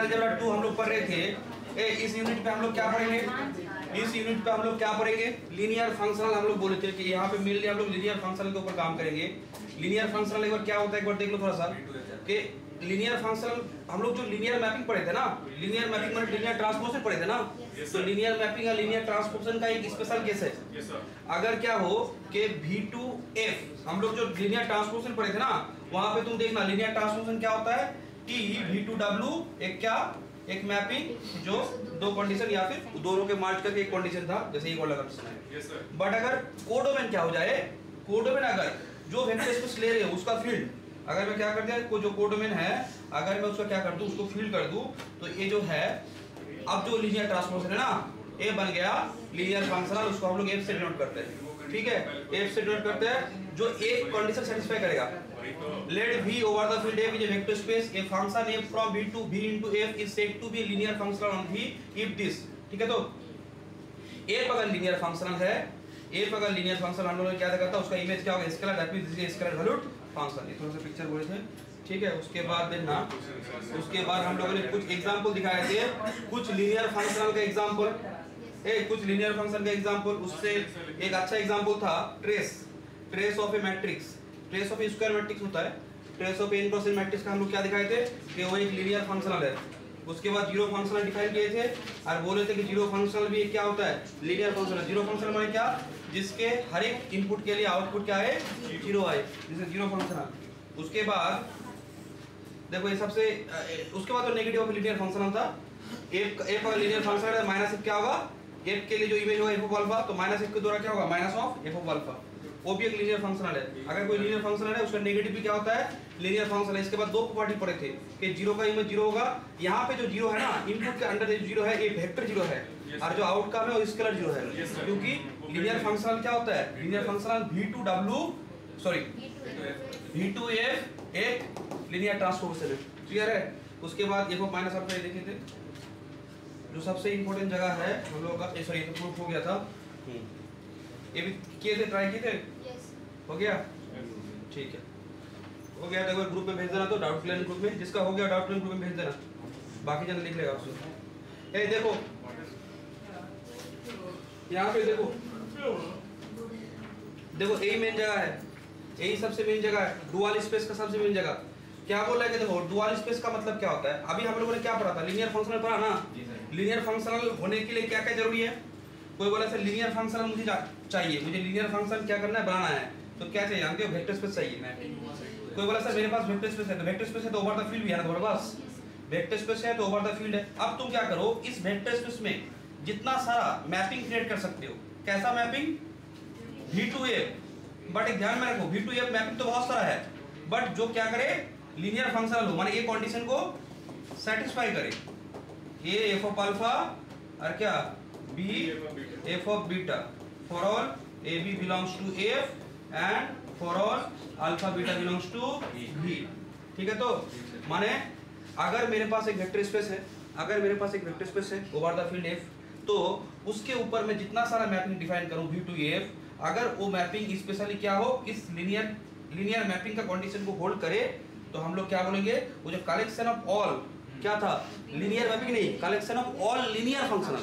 Algebra 2 हम लोग पढ़ रहे थे। इस यूनिट पे हम लोग क्या पढ़ेंगे? इस यूनिट पे हम लोग क्या पढ़ेंगे? Linear functional. हम लोग बोले थे कि यहाँ पे मेनली हम लोग लीनियर फंक्शनल के ऊपर काम करेंगे। लीनियर फंक्शनल एक बार क्या होता है एक बार देख लो थोड़ा सा कि लीनियर फंक्शनल हम लोग जो लीनियर मैपिंग पढ़े थे ना, लीनियर मैपिंग मतलब लीनियर ट्रांसपोजिशन पढ़े थे ना, तो लीनियर मैपिंग या लीनियर ट्रांसपोजिशन का एक स्पेशल केस है। अगर क्या हो कि V2F हम लोग जो लीनियर ट्रांसपोजिशन पढ़े थे ना, वहां पे तुम देखना लीनियर ट्रांसपोजिशन क्या होता है कि V2W एक क्या एक मैपिंग जो दो कंडीशन या फिर दोनों के मर्ज करके एक कंडीशन था, जैसे एक वाला कंडीशन है। बट अगर कोडोमेन क्या हो जाए, कोडोमेन अगर जो वेक्टर स्पेस ले रहे हो उसका फील्ड अगर मैं क्या कर दिया को जो कोडोमेन है अगर मैं उसका क्या कर दूं उसको फील्ड कर दूं, तो ये जो है अब जो लीनियर ट्रांसपोजिशन है ना, ये बन गया लीनियर फंक्शनल। उसको हम लोग F से डिनोट करते हैं। ठीक है, F से डिनोट करते हैं जो एक कंडीशन सेटिस्फाई करेगा। Let V over the field F is a vector space, a function F from V to V into F is said to be linear functional on V if this. ठीक है, तो F अगर linear functional है, F अगर linear functional हम लोग क्या करता है उसका इमेज क्या होगा scalar, that means this is scalar valued function. ये थोड़ा सा पिक्चर बोले थे। ठीक है, उसके बाद देखना, उसके बाद हम लोगों ने कुछ एग्जांपल दिखाए थे, कुछ लीनियर फंक्शनल का एग्जांपल, कुछ लीनियर फंक्शन का एग्जांपल। उससे एक अच्छा एग्जांपल था trace of A matrix. Trace of A square matrix होता है, trace of n cross n matrix का हम लोग क्या दिखाए थे कि वो एक लीनियर फंक्शनल है। उसके बाद जीरो फंक्शनल डिफाइन किए थे और बोले थे कि जीरो फंक्शनल भी क्या होता है लीनियर फंक्शनल। जीरो फंक्शनल माने क्या, जिसके हर एक इनपुट के लिए आउटपुट क्या है जीरो आए, जिसे जीरो फंक्शनल। उसके बाद देखो ये सबसे उसके बाद तो नेगेटिव ऑफ लीनियर फंक्शनल था। f का लीनियर फंक्शनल है माइनस f क्या होगा, f के लिए जो इमेज होगा f ऑफ अल्फा, तो माइनस f के द्वारा क्या होगा minus of f of alpha. वो भी एक लीनियर फंक्शनल है। अगर कोई लीनियर फंक्शनल है उसका नेगेटिव भी क्या होता है लीनियर फंक्शनल है। इसके बाद दो प्रॉपर्टी पढ़े थे कि जीरो का इमेज जीरो होगा, यहाँ पे जो जीरो है ना इनपुट के अंदर जो जीरो है ये वेक्टर जीरो है और जो आउटकम है वो स्केलर जीरो है, क्योंकि लीनियर फंक्शनल क्या होता है लीनियर फंक्शनल V2F एक लीनियर ट्रांसपोजिशन है। क्लियर है। उसके बाद f ऑफ माइनस अल्फा देखे थे, जो सबसे इंपॉर्टेंट जगह है हम लोगों का, सॉरी ये तो प्रूफ हो गया था, ये भी किए थे, ट्राई किए थे, हो गया ठीक है, हो गया। देखो ग्रुप में भेज देना, तो डाउट क्लियर ग्रुप में जिसका हो गया डाउट क्लियर ग्रुप में भेज देना, बाकी जन लिख लेगा उसको। ए देखो यहाँ पे देखो देखो यही मेन जगह है, यही सबसे मेन जगह है डुअल स्पेस का सबसे मेन जगह। क्या बोल रहा है कि देखो डुअल स्पेस का मतलब क्या होता है, अभी हम लोगों ने क्या पढ़ा था लीनियर फंक्शनल पढ़ा ना। लीनियर फंक्शनल होने के लिए क्या क्या जरूरी है, कोई बोला सर लीनियर फंक्शनल मुझे चाहिए, मुझे लीनियर फंक्शन क्या करना है बनाना है, तो क्या चाहिए जानते हो वेक्टर स्पेस चाहिए। कोई बोला सर मेरे पास वेक्टर स्पेस है, तो वेक्टर स्पेस है तो ओवर द फील्ड भी है ना तुम्हारे पास, वेक्टर स्पेस है तो ओवर द फील्ड है। अब तुम क्या करो इस वेक्टर स्पेस में जितना सारा मैपिंग क्रिएट कर सकते हो। कैसा मैपिंग V2F, बट एक ध्यान में रखो V2F मैपिंग तो बहुत सारा है, बट जो क्या करे लीनियर फंक्शनल हो, माने ये कंडीशन को सेटिस्फाई करे, ये f ऑफ अल्फा और क्या b f of beta for all ab belongs to f and for all alpha beta belongs to v। ठीक है, तो माने अगर मेरे पास एक वेक्टर स्पेस है, अगर मेरे पास एक वेक्टर स्पेस है ओवर द फील्ड f, तो उसके ऊपर मैं जितना सारा मैपिंग डिफाइन करूं V2F, अगर वो मैपिंग स्पेशली क्या हो इस लीनियर मैपिंग का कंडीशन को होल्ड करे, तो हम लोग क्या बोलेंगे वो जो कलेक्शन ऑफ ऑल क्या था लीनियर मैपिंग नहीं, collection of all linear functional.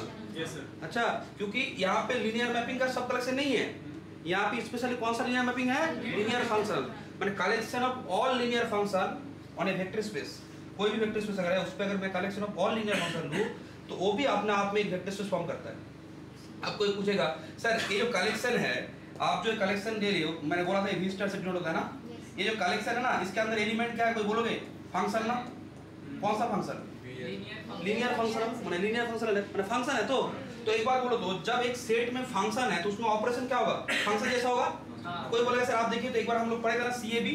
अच्छा, क्योंकि यहाँ पे लीनियर मैपिंग का सब कलेक्शन नहीं है, यहाँ पे स्पेशली कौन सा लीनियर मैपिंग है लीनियर फंक्शनल, माने collection of all linear function on A vector space. कोई भी वेक्टर स्पेस अगर है उस पे अगर मैं collection of all linear function लूं, तो वो भी अपने आप में एक वेक्टर स्पेस फॉर्म करता है। अब कोई पूछेगा सर ये जो कलेक्शन है, आप जो कलेक्शन दे रहे हो, मैंने बोला था V स्टार से डिनोट होता है ना, ये जो कलेक्शन है ना इसके अंदर एलिमेंट क्या है कोई बोलोगे फंक्शन ना, कौन सा फंक्शन लीनियर फंक्शन, माने लीनियर फंक्शन है माने फंक्शन है। तो एक बार बोलो, तो जब एक सेट में फंक्शन है तो उसमें ऑपरेशन क्या होगा फंक्शन जैसा होगा। कोई बोलेगा सर आप देखिए तो एक बार हम लोग पढ़े थे ना CAB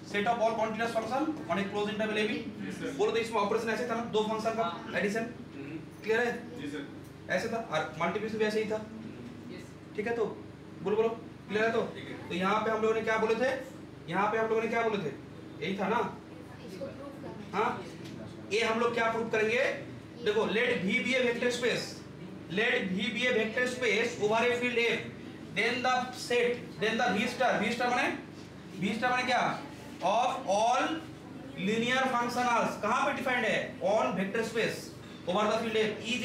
set of all continuous function on A close interval AB, बोलो तो इसमें ऑपरेशन ऐसे था ना, दो फंक्शन का एडिशन। क्लियर है जी सर, ऐसे था और मल्टीप्लिकेशन भी ऐसे ही था। ठीक है, तो बोलो बोलो क्लियर है। तो यहाँ पे हम लोगों ने क्या बोले थे, यहाँ पे हम लोगों ने क्या बोले थे यही था ना। हाँ, ये हम लोग क्या प्रूव करेंगे, देखो late V be a vector space, let V be a vector space over a field F, then the set, then the V star माने क्या of all लीनियर फंक्शनल्स कहां पे डिफाइंड है? On vector space over the field F is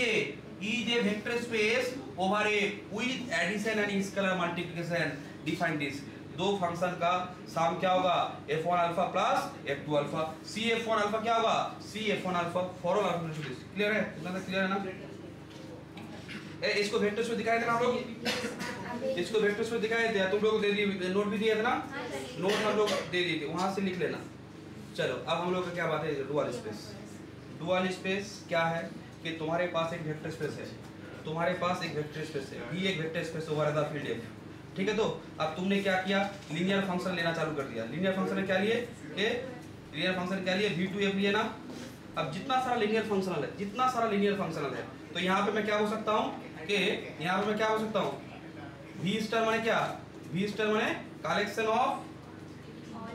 a vector space over a with addition and scalar multiplication define this. दो function का sum क्या होगा? f1 alpha plus f2 alpha. c f1 alpha क्या होगा? c f1 alpha for all alpha to this. Clear है? इतना तक clear है ना? इसको वेक्टर स्पेस दिखाए थे ना हम लोग? इसको वेक्टर स्पेस दिखाए थे, तुम लोग दे दिए, नोट भी दिया था ना? नोट हम लोग दे दिए थे, वहां से लिख लेना। चलो अब हम लोग का क्या बात है? Dual space. डुअल स्पेस क्या है कि तुम्हारे पास एक वेक्टर स्पेस है, तुम्हारे पास एक वेक्टर स्पेस है, भी एक vector space over the field F. ठीक है, तो अब तुमने क्या किया? लीनियर फंक्शन लेना चालू कर दिया। लीनियर फंक्शन में क्या लिए? कि लीनियर फंक्शन क्या लिए? v2f लिए ना। अब जितना सारा लीनियर फंक्शनल है, जितना सारा लीनियर फंक्शनल है, तो यहाँ पे मैं क्या हो सकता हूँ कि यहाँ पे मैं क्या हो सकता हूँ? v स्टार माने क्या? v स्टार माने collection of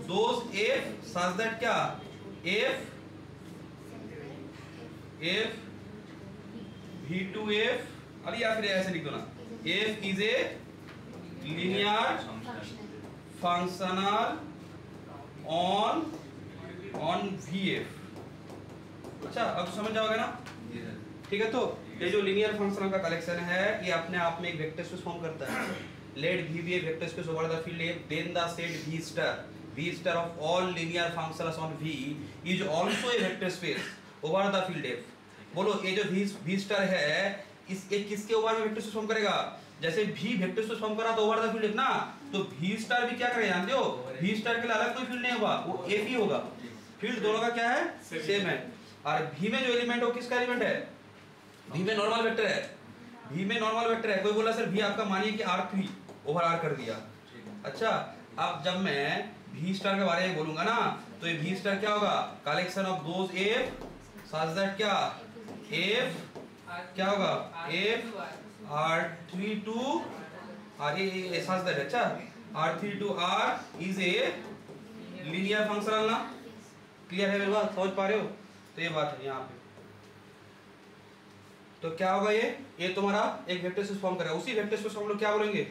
those f such that क्या? f v2f, अरे या फिर ऐसे लिख दो ना, f is a linear functional on vf। अच्छा अब समझ जाओगे ना? ठीक है, तो ये जो लीनियर फंक्शनल का कलेक्शन है ये अपने आप में एक वेक्टर स्पेस फॉर्म करता है। Let v be a vector space over the field f, then the set v star of all linear functions on v is also a vector space over the field f। बोलो ये जो v star है इस एक किसके over में vector space form करेगा? जैसे v वेक्टर स्पेस फॉर्म करा तो ओवर द फील्ड एफ ना, तो v स्टार भी क्या करेगा जानते हो? v स्टार के लिए अलग कोई फील्ड नहीं होगा, वो एफ ही होगा। फील्ड दोनों का क्या है? सेम है। और v में जो एलिमेंट है वो किसका एलिमेंट है? v में नॉर्मल वेक्टर है, v में नॉर्मल वेक्टर है। कोई बोला सर v आपका मानिए कि r3 ओवर r कर दिया। अच्छा अब जब मैं v स्टार के बारे में बोलूंगा ना, तो ये v स्टार क्या होगा? Collection of those f such that क्या? f क्या होगा? f r3 to r A such that. अच्छा r3 to r is a linear functional ना। क्लियर है मेरी बात? समझ पा रहे हो? तो ये बात है यहाँ पे। तो क्या होगा? ये तुम्हारा एक वेक्टर स्पेस फॉर्म करेगा। उसी वेक्टर स्पेस को हम लोग क्या बोलेंगे?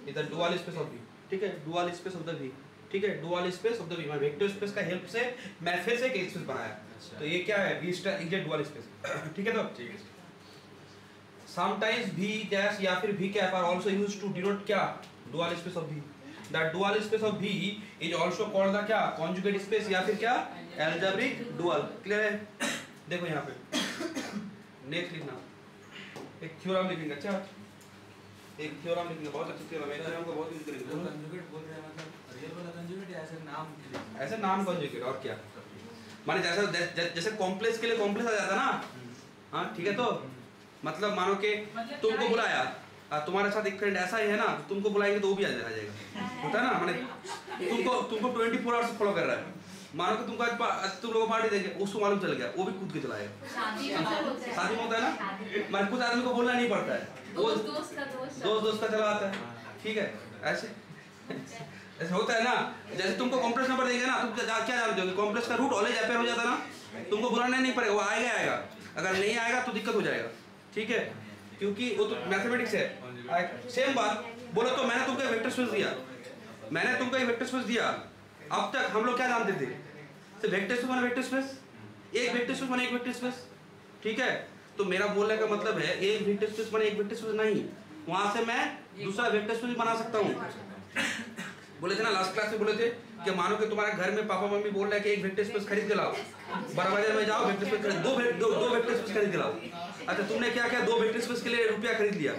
इधर डुअल स्पेस ऑफ v। ठीक है, dual space of the v। ठीक है, dual space of the v। मैं वेक्टर स्पेस का हेल्प से मैं फिर से एक स्पेस बनाया। तो ये क्या है? v star is A dual space. ठीक है, तो ठीक है। समटाइम्स v डैश या फिर v cap R also used to denote क्या? Dual space of v। The dual space of v is also called the क्या? कॉन्जुगेट स्पेस या फिर क्या? Algebraic dual. क्लियर है? देखो यहाँ पे नेक्स्ट लिखना, एक थ्योरम लिखेंगे। अच्छा एक थ्योरम लिखेंगे, बहुत अच्छा थ्योरम है, थ्योरम को बहुत यूज करेंगे। कंजुगेट बोल रहे हैं मतलब रियल वाला कंजुगेट या ऐसे नाम के लिए? ऐसे नाम कंजुगेट और क्या? माने जैसे कॉम्प्लेक्स के लिए कॉम्प्लेक्स आ जाता ना। हाँ ठीक है, तो मतलब मानो कि तुमको बुलाया, तुम्हारे साथ एक फ्रेंड ऐसा ही है ना, तुमको बुलाएंगे तो वो भी आ जाएगा। होता है ना, माने तुमको 24 आवर्स फॉलो कर रहा है। मानो कि तुमको आज तुम लोगों को पार्टी देंगे, उसको मालूम चल गया, वो भी कूद के चलाएगा। शादी में होता है ना, माने कुछ आदमी को बोलना नहीं पड़ता है, दोस्त का चला आता है। ठीक है, ऐसे होता है ना। जैसे तुमको कॉम्प्लेक्स नंबर देंगे ना, तुम क्या जानते हो? कॉम्प्लेक्स का रूट ऑलवेज एपेयर हो जाता है ना, तुमको बुलाना नहीं पड़ेगा, वो आएगा। अगर नहीं आएगा तो दिक्कत हो जाएगा। ठीक है, क्योंकि वो तो मैथमेटिक्स है। सेम बात बोलो, तो मैंने तुमको एक वेक्टर स्पेस दिया, अब तक हम लोग क्या जानते थे? तो वेक्टर स्पेस माने वेक्टर स्पेस, एक वेक्टर स्पेस माने एक वेक्टर स्पेस। ठीक है, तो मेरा बोलने का मतलब है एक वेक्टर स्पेस माने एक वेक्टर स्पेस नहीं, वहां से मैं दूसरा वेक्टर स्पेस भी बना सकता हूँ। बोले थे ना लास्ट क्लास में, बोले थे कि मानो कि तुम्हारे घर में पापा मम्मी बोल रहे हैं कि एक वेक्टर स्पेस खरीद के लाओ, बड़ा बाजार में जाओ, वेक्टर स्पेस खरीद, दो वेक्टर स्पेस खरीद के लाओ। अच्छा तुमने क्या किया? 2 वेक्टर स्पेस के लिए रुपया खरीद लिया,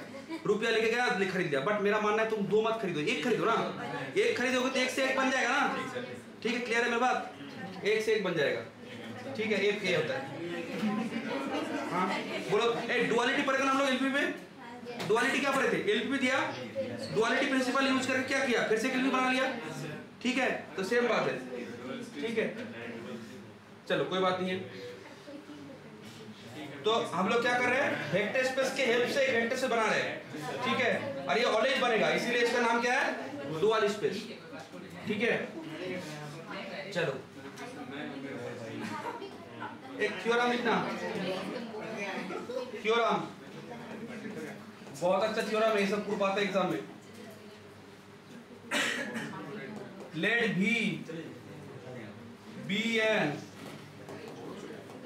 रुपया लेके गया, खरीद लिया। बट मेरा मानना है तुम 2 मत खरीदो, एक खरीदो ना। एक खरीदोगे तो एक से एक बन जाएगा ना। ठीक है, क्लियर है मेरी बात? एक से एक बन जाएगा। ठीक है, एक ए होता है। हाँ बोलो, डुअलिटी पढ़े हम लोग एलपी में। डुअलिटी क्या पढ़े थे? एलपी दिया, डुअलिटी प्रिंसिपल यूज करके क्या किया? फिर से एलपी बना लिया। ठीक है, तो सेम बात है। ठीक है, चलो कोई बात नहीं है। तो हम लोग क्या कर रहे हैं? वेक्टर स्पेस के हेल्प से एक वेक्टर से बना रहे हैं। ठीक है, और ये ऑलवेज बनेगा, इसीलिए इसका नाम क्या है? Dual space. ठीक है, चलो एक थ्योरम लिखना। थ्योरम बहुत अच्छा थ्योरम है, ये सब प्रूफ आता है एग्जाम में। Let v be an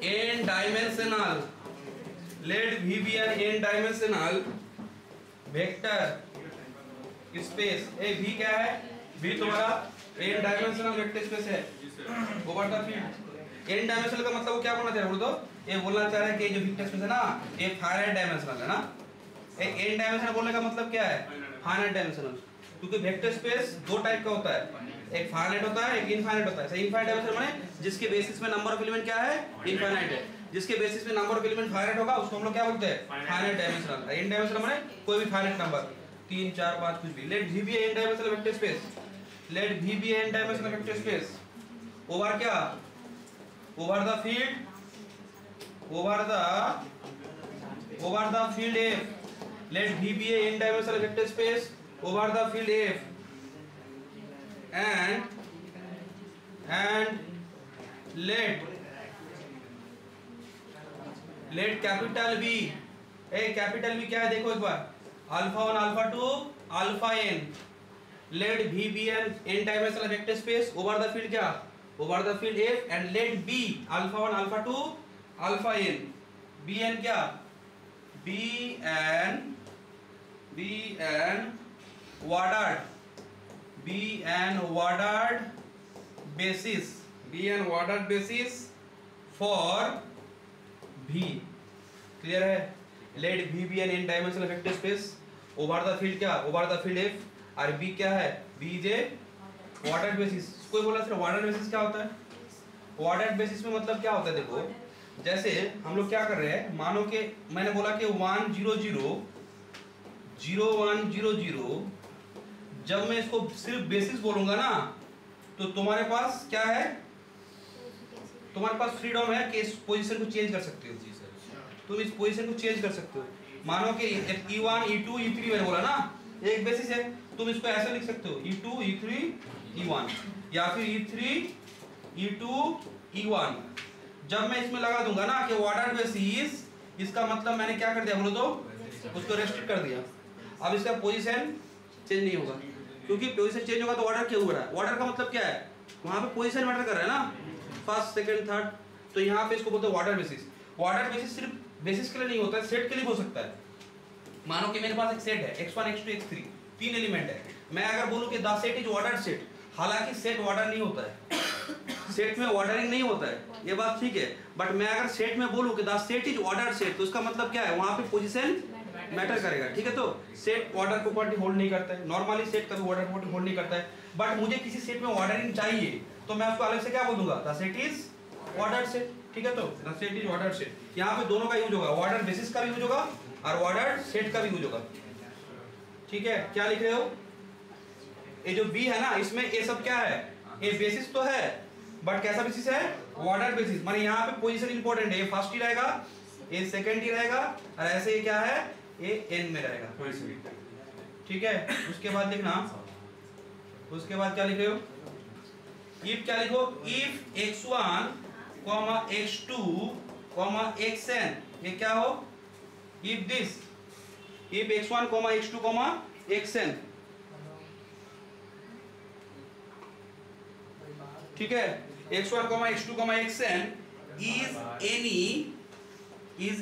n dimensional, let V be an n dimensional vector space। A V क्या है? V तुम्हारा n डायमेंशनल वेक्टर स्पेस है over the field. n dimensional का मतलब वो क्या बोलना चाह रहा है बोलो तो? ये बोलना चाह रहा है कि जो वेक्टर स्पेस है ना ये फाइनाइट डायमेंशनल है ना। n डायमेंशनल बोलने का मतलब क्या है? Finite dimensional. क्योंकि वेक्टर स्पेस दो टाइप का होता है, एक फाइनाइट होता है, एक इनफाइनाइट होता है। सही, इनफाइनाइट डायमेंशनल माने जिसके बेसिस में नंबर ऑफ एलिमेंट क्या है? इनफाइनाइट है। जिसके बेसिस में नंबर ऑफ एलिमेंट फाइनाइट होगा उसको हम लोग क्या बोलते हैं? Finite dimensional. n डायमेंशनल माने कोई भी फाइनाइट नंबर 3 4 5 कुछ भी। Let V be n dimensional vector space, let V be n dimensional vector space over क्या? Over the field, over the field F। let V be a n dimensional vector space over the field F and let capital V, capital V क्या है देखो एक बार, alpha 1 alpha 2 alpha n। let V be an n dimensional vector space over the field क्या? over the field F and let B alpha 1 alpha 2 alpha n। B n क्या? B n ordered basis for V। Clear है? let V be an n dimensional vector space over the field क्या? over the field F और B क्या है? B is a ordered basis। कोई बोला सिर्फ ordered basis क्या होता है? ordered basis में मतलब क्या होता है देखो, जैसे हम लोग क्या कर रहे हैं, मानो कि मैंने बोला कि 1 0 0 0 1 0 0, जब मैं इसको सिर्फ बेसिस बोलूंगा ना तो तुम्हारे पास क्या है? तुम्हारे पास फ्रीडम है कि इस पोजीशन को चेंज कर सकते हो। जी सर, तुम इस पोजीशन को चेंज कर सकते हो। मानो कि E1 E2 E3 मैंने बोला ना एक बेसिस है, तुम इसको ऐसे लिख सकते हो E2 E3 E1 या फिर E3 E2 E1। जब मैं इसमें लगा दूंगा ना कि ऑर्डर बेसिस, इसका मतलब मैंने क्या कर दिया बोलो तो? उसको रेस्ट्रिक्ट कर दिया। अब इसका पोजीशन चेंज नहीं होगा, क्योंकि पोजीशन चेंज होगा तो ऑर्डर क्यों हो रहा है? ऑर्डर का मतलब क्या है? वहां पे पोजीशन मैटर कर रहा है ना, फर्स्ट सेकंड थर्ड। तो यहाँ पे इसको बोलते हैं ऑर्डर बेसिस। ऑर्डर बेसिस सिर्फ बेसिस के लिए नहीं होता है, सेट के लिए हो सकता है। मानो कि मेरे पास एक सेट है x1 x2 x3, 3 एलिमेंट है। मैं अगर बोलूं कि the set is ordered set, हालांकि सेट ऑर्डर नहीं होता है, सेट में ऑर्डरिंग नहीं होता है, ये बात ठीक है। बट मैं अगर सेट में बोलूं कि the set is ordered set, तो उसका मतलब क्या है? वहां पे पोजीशन मैटर करेगा। ठीक है, तो सेट ऑर्डर प्रॉपर्टी होल्ड नहीं करता है, नॉर्मली सेट कभी ऑर्डर प्रॉपर्टी होल्ड नहीं करता है। बट मुझे किसी सेट में ऑर्डरिंग चाहिए तो मैं उसको अलग से क्या बोल दूंगा? The set is ordered set. ठीक है, तो the set is ordered set. यहाँ पे दोनों का यूज होगा, ऑर्डर बेसिस का भी यूज होगा और ऑर्डर सेट का भी यूज होगा। ठीक है, क्या लिख रहे हो? ये जो बी है ना, इसमें ये सब क्या है? ये बेसिस तो है, बट कैसा बेसिस है? Order basis. माने यहाँ पे पोजीशन इंपॉर्टेंट है, ये फर्स्ट ही रहेगा, ये सेकंड ही रहेगा, और ऐसे ये क्या है? ये एन में रहेगा पोजीशन। ठीक है, उसके बाद लिखना, उसके बाद क्या लिख रहे हो? इफ क्या लिखो? इफ x1, x2, xn, ये क्या हो? If this, if x1, x2, xn। ठीक है, x1, x2, xn is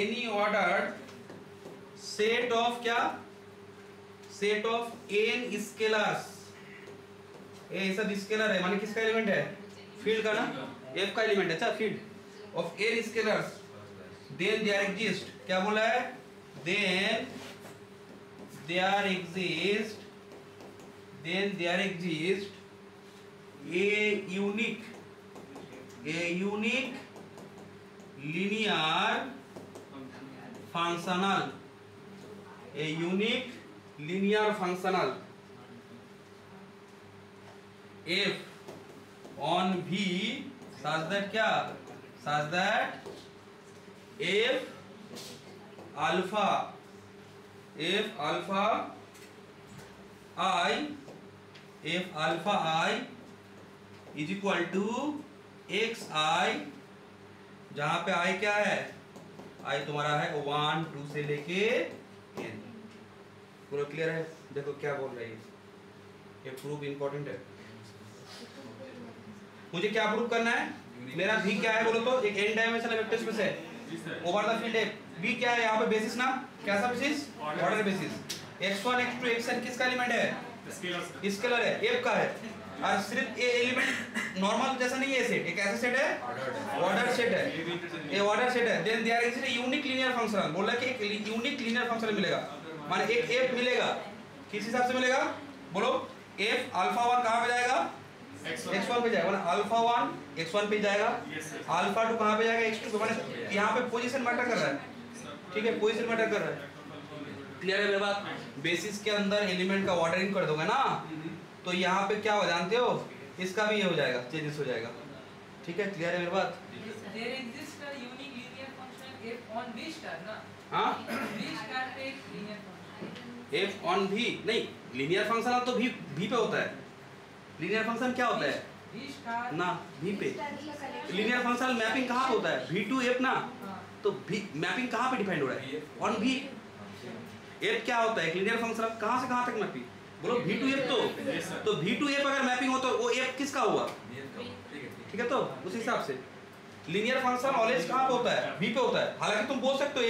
any ordered set of क्या? Set of n scalars. ये सब स्केलर है, माने किसका एलिमेंट है? फील्ड का ना, f का एलिमेंट है। अच्छा, field of n scalars, then there exist, क्या बोला है? Then there exist a unique linear functional, a unique linear functional f on V such that क्या? such that f alpha I is equal to xi, जहां पे i क्या है? i तुम्हारा है 1 2 से लेके n। पूरा क्लियर है? देखो क्या बोल रही है, ये प्रूफ इंपॉर्टेंट है। मुझे क्या प्रूव करना है? मेरा v क्या है बोलो तो? एक n डायमेंशनल वेक्टर स्पेस है, ओवर द फील्ड है। v क्या है यहाँ पे? बेसिस ना, कैसा basis? Order basis. x1 x2 xn किसका एलिमेंट है? स्केलर है, f का है। और सिर्फ ये एलिमेंट नॉर्मल जैसा नहीं है सेट, एक ऐसा सेट है ऑर्डर सेट है, ये ऑर्डर सेट है। Then there is a unique linear function, बोला कि एक यूनिक लीनियर फंक्शन मिलेगा, माने एक f मिलेगा। किस हिसाब से मिलेगा बोलो? f अल्फा 1 कहां पे जाएगा? x1 पे जाएगा, माने अल्फा 1 x1 पे जाएगा, अल्फा 2 कहां पे जाएगा? x2 पे। माने यहां पे पोजीशन मैटर कर रहा है, ठीक है, पोजीशन मैटर कर रहा है। क्लियर है मेरी बात? बेसिस के अंदर एलिमेंट का ऑर्डरिंग कर दोगे ना, तो यहाँ पे क्या हो जानते हो? इसका भी ये हो जाएगा, चेंजेस हो जाएगा। ठीक है, क्लियर है मेरी बात? There exists a unique linear function f on v star ना? हाँ, v star पे एक linear function। f on v नहीं, लीनियर फंक्शन तो v पे होता है। लीनियर फंक्शन क्या होता है v star ना? v पे। लीनियर फंक्शन मैपिंग कहाँ पे होता है? v to f ना, हाँ। तो v मैपिंग कहाँ पे डिफाइंड हो रहा है? on v। f क्या होता है? एक लीनियर फंक्शन कहाँ से कहाँ तक मैपिंग बोलो? v to f। तो v to f अगर मैपिंग हो तो वो f किसका हुआ? ठीक है, तो उस हिसाब से लीनियर फंक्शन ऑलवेज कहाँ पे होता है? v पे होता है। हालांकि तुम बोल सकते हो f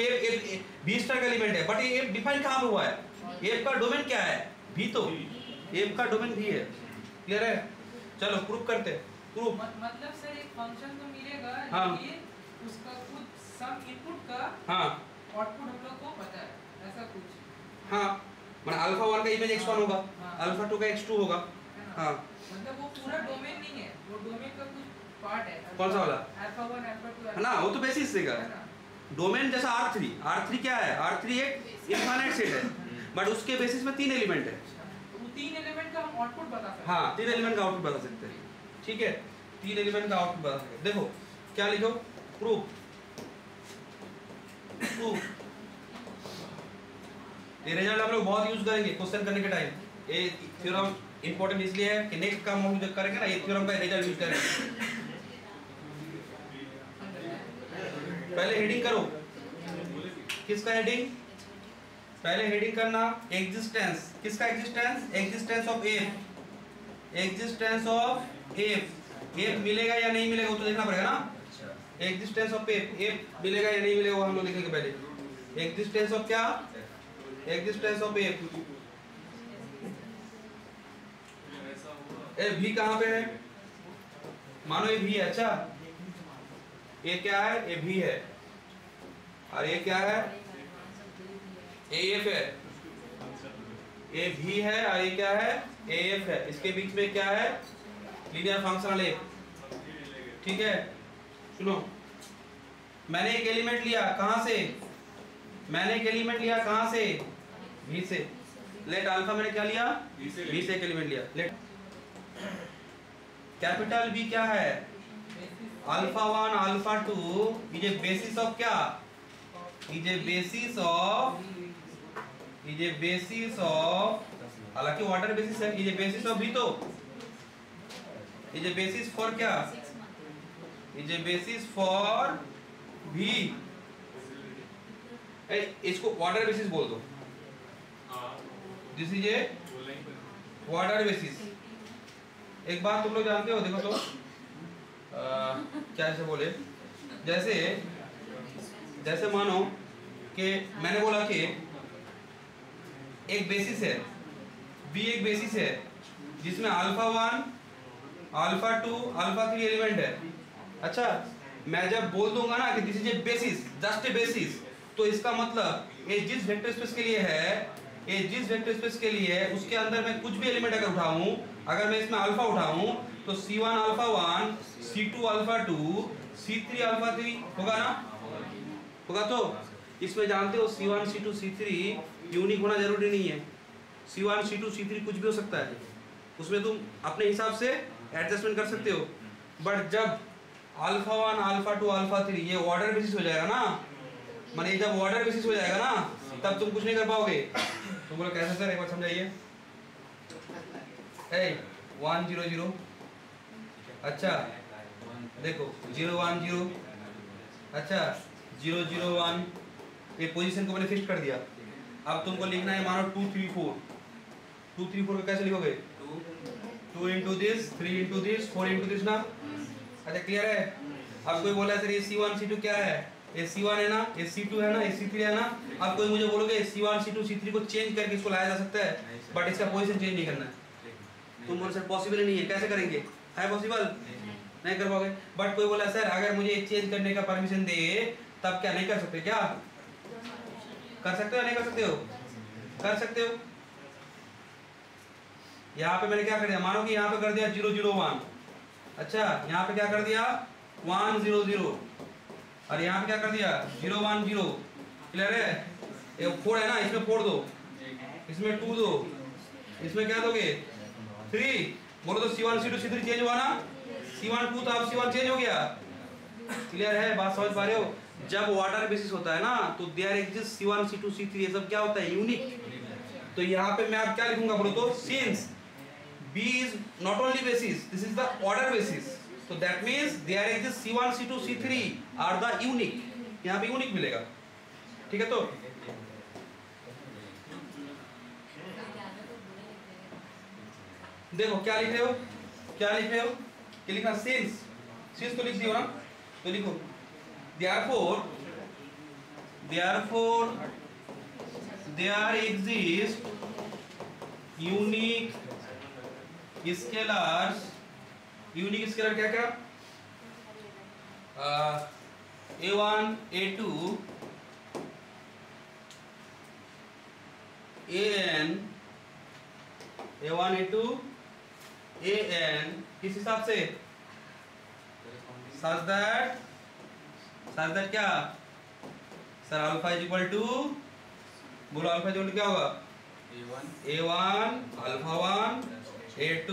v स्टार का एलिमेंट है, बट ये f डिफाइन कहाँ पे हुआ है? f का डोमेन क्या है? v, तो f का डोमेन v है। क्लियर है? चलो प्रूफ करते हैं। प्रूफ मतलब सर एक फंक्शन तो मिलेगा, हाँ। लेकिन उसका कुछ सम इनपुट का हाँ आउटपुट हम लोग को पता है, ऐसा कुछ हाँ, माने अल्फा 1 का इमेज x1 होगा, हाँ। अल्फा 2 का x2 होगा। है ना? हाँ, मतलब वो पूरा डोमेन नहीं है, वो डोमेन का कुछ पार्ट है। कौन सा वाला? अल्फा 1 अल्फा 2 है ना, वो तो बेसिस से का है ना? डोमेन जैसा R3 क्या है? R3 एक इनफाइनाइट सेट है, बट उसके बेसिस में 3 एलिमेंट है। तो वो 3 एलिमेंट का हम आउटपुट बता सकते हैं। हाँ, 3 एलिमेंट का आउटपुट बता सकते हैं। ठीक है, 3 एलिमेंट का आउटपुट बता सकते हैं। देखो क्या लिखो? प्रूफ। प्रूफ ये रिजल्ट हम लोग बहुत यूज करेंगे क्वेश्चन करने के टाइम। ये थ्योरम इंपॉर्टेंट इसलिए है कि नेक्स्ट काम हम जब करेंगे ना, ये थ्योरम का रिजल्ट यूज करेंगे। पहले हेडिंग करो। किसका हेडिंग? पहले हेडिंग करना एग्जिस्टेंस। किसका existence? Existence of F. Existence of F. F मिलेगा या नहीं मिलेगा वो तो देखना पड़ेगा ना। एग्जिस्टेंस ऑफ एफ, एफ मिलेगा या नहीं मिलेगा वो हम लोग लिखेंगे पहले। एग्जिस्टेंस ऑफ क्या? Existence of F. ए भी कहाँ पे है? मानो ये भी है। अच्छा, ये क्या है? ये भी है। और ये क्या है? ए एफ है। ए भी है और ये क्या है? ए एफ है। इसके बीच में क्या है? Linear functional F. ठीक है, सुनो, मैंने एक एलिमेंट लिया कहां से? मैंने एक एलिमेंट लिया कहां से? भी से। लेट अल्फा मैंने क्या लिया? भी से एक एलिमेंट लिया। लेट कैपिटल बी क्या है? Alpha 1 alpha 2 is a basis of क्या? Is a basis of, is a basis of, हालांकि वाटर बेसिस है, इज ए बेसिस ऑफ भी, तो इज ए बेसिस फॉर क्या? इज ए बेसिस फॉर भी। इसको वाटर बेसिस बोल दो। This is a order basis. एक बात तुम लोग जानते हो, देखो तो क्या से बोले, जैसे जैसे मानो कि मैंने बोला कि एक बेसिस है, बी एक बेसिस है जिसमें अल्फा 1 अल्फा 2 अल्फा 3 एलिमेंट है। अच्छा, मैं जब बोल दूंगा ना कि this is a basis, just a basis, तो इसका मतलब ये जिस वेक्टर स्पेस के लिए है, ये जिस वेक्टर स्पेस के लिए है उसके अंदर मैं कुछ भी एलिमेंट अगर उठाऊं, अगर मैं इसमें अल्फा उठाऊं तो C1 alpha 1, C2 alpha 2, C3 alpha 3 होगा ना? होगा। तो इसमें जानते हो C1 C2 C3 यूनिक होना जरूरी नहीं है। C1 C2 C3 कुछ भी हो सकता है, उसमें तुम अपने हिसाब से एडजस्टमेंट कर सकते हो। बट जब अल्फा 1 अल्फा 2 अल्फा 3 ये ऑर्डर बेसिस हो जाएगा ना, माने जब ऑर्डर बेसिस हो जाएगा ना, तब तुम कुछ नहीं कर पाओगे। तुम बोलो कैसे सर, एक बार समझाइए। 1 0 0, अच्छा देखो 0 1 0, अच्छा 0 0 1, ये पोजीशन को मैंने फिक्स कर दिया। अब तुमको लिखना है मानो 2 3 4। 2 3 4 को कैसे लिखोगे? 2 2 into this, 3 into this, 4 into this ना। अच्छा क्लियर है? अब कोई बोला सर ये C1 C2 क्या है? ये C1 है ना, ये C2 है ना, ये C3 है ना। अब कोई मुझे बोलोगे C1 C2 C3 को चेंज करके इसको लाया जा सकता है, बट इसका पोजीशन चेंज नहीं करना है। तुम बोलो सर पॉसिबल नहीं है, कैसे करेंगे? है पॉसिबल? नहीं कर पाओगे। बट कोई बोला सर अगर मुझे चेंज करने का परमिशन दे तब क्या नहीं कर सकते? क्या कर सकते हो? नहीं कर सकते हो? कर सकते हो। यहाँ पे मैंने क्या कर दिया, मानो कि यहाँ पे कर दिया 0 0 1। अच्छा यहाँ पे क्या कर दिया 1 0 0 और यहाँ पे क्या कर दिया 0 1 0। क्लियर है? ये 4 है ना, इसमें 4 दो, इसमें 2 दो, इसमें क्या दोगे 3। बोलो तो C1 C2 C3 चेंज हुआ ना, C1 2 तो अब C1 चेंज हो गया। क्लियर है? बात समझ पा रहे हो? जब वाटर बेसिस होता है ना तो there exist C1 C2 C3 ये सब क्या होता है यूनिक। तो यहाँ पे मैं अब क्या लिखूंगा बोलो तो since B is not only basis, this is the order basis, so that means there exists C1 C2 C3 are the unique। यहाँ पे यूनिक मिलेगा। ठीक है? तो देखो क्या लिख रहे हो, क्या लिख रहे हो, क्या लिखना सिंस, सिंस तो लिख दियो ना, तो लिखो therefore there exist unique scalars. Unique scalar क्या क्या? A1 A2 AN, A1 A2 AN किस हिसाब से? such that क्या sir alpha is equal to, बोलो अल्फा इज इक्वल टू क्या होगा A1 alpha 1 A2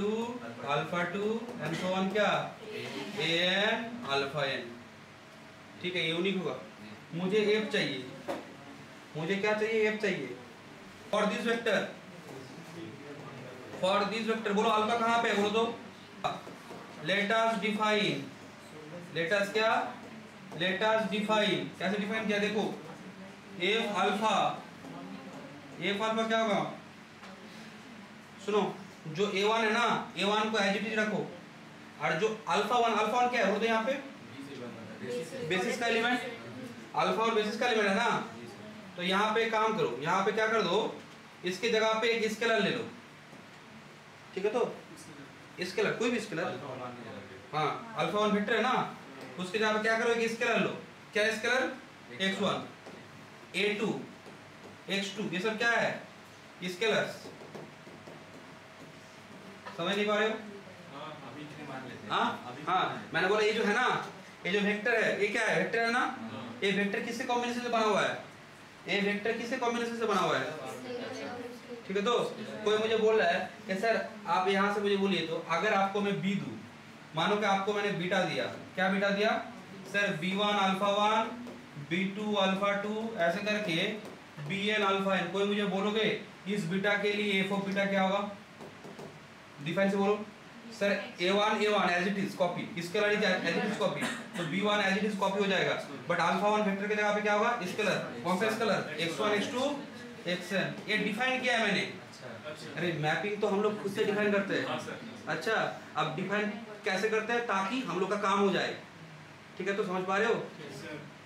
alpha 2 and so on क्या AN अल्फा n। ठीक है? ये यूनिक होगा। मुझे F चाहिए, मुझे क्या चाहिए? F चाहिए for this vector, for this vector. बोलो अल्फा कहाँ पे है? बोलो तो let us define, let us क्या, लेट अस डिफाइन। कैसे डिफाइन किया? देखो F अल्फा, F अल्फा क्या होगा? सुनो, जो A1 है ना, A1 को एज इट इज रखो, और जो अल्फा 1 क्या है? वो तो यहाँ पे बेसिस का एलिमेंट, अल्फा और बेसिस का एलिमेंट है ना। तो यहाँ पे काम करो, यहाँ पे क्या कर दो, इसकी जगह पे एक स्केलर ले लो। ठीक है? तो स्केलर कोई भी स्केलर, हाँ अल्फा 1 वेक्टर है ना, उसके जगह पे क्या करो एक स्केलर लो। क्या स्केलर? x1 A2 x2, ये सब क्या है स्केलर्स। समझ नहीं पा रहे हो? हाँ मैंने बोला ये जो है ना, ये जो वेक्टर है ये क्या है? वेक्टर है ना। ये वेक्टर किससे कॉम्बिनेशन से बना हुआ है? ये वेक्टर किससे कॉम्बिनेशन से बना हुआ है? ठीक है? तो कोई मुझे बोल रहा है कि सर आप यहाँ से मुझे बोलिए तो अगर आपको मैं B दूं, मानो कि आपको मैंने बीटा दिया, क्या बीटा दिया sir? B1 alpha 1 B2 alpha 2 ऐसे करके Bn अल्फा n। कोई मुझे बोलोगे इस बीटा के लिए f ऑफ बीटा क्या होगा? डिफाइन से बोलो sir A1 as it is copy, scalar as it is copy, तो B1 as it is copy हो जाएगा, बट अल्फा 1 वेक्टर की जगह पे क्या होगा? स्केलर। कौन सा स्केलर? x1 x2 xn। ये डिफाइन किया है मैंने। अरे मैपिंग तो हम लोग खुद से डिफाइन करते हैं। अच्छा अब डिफाइन कैसे करते हैं ताकि हम लोग का काम हो जाए। ठीक है? तो समझ पा रहे हो?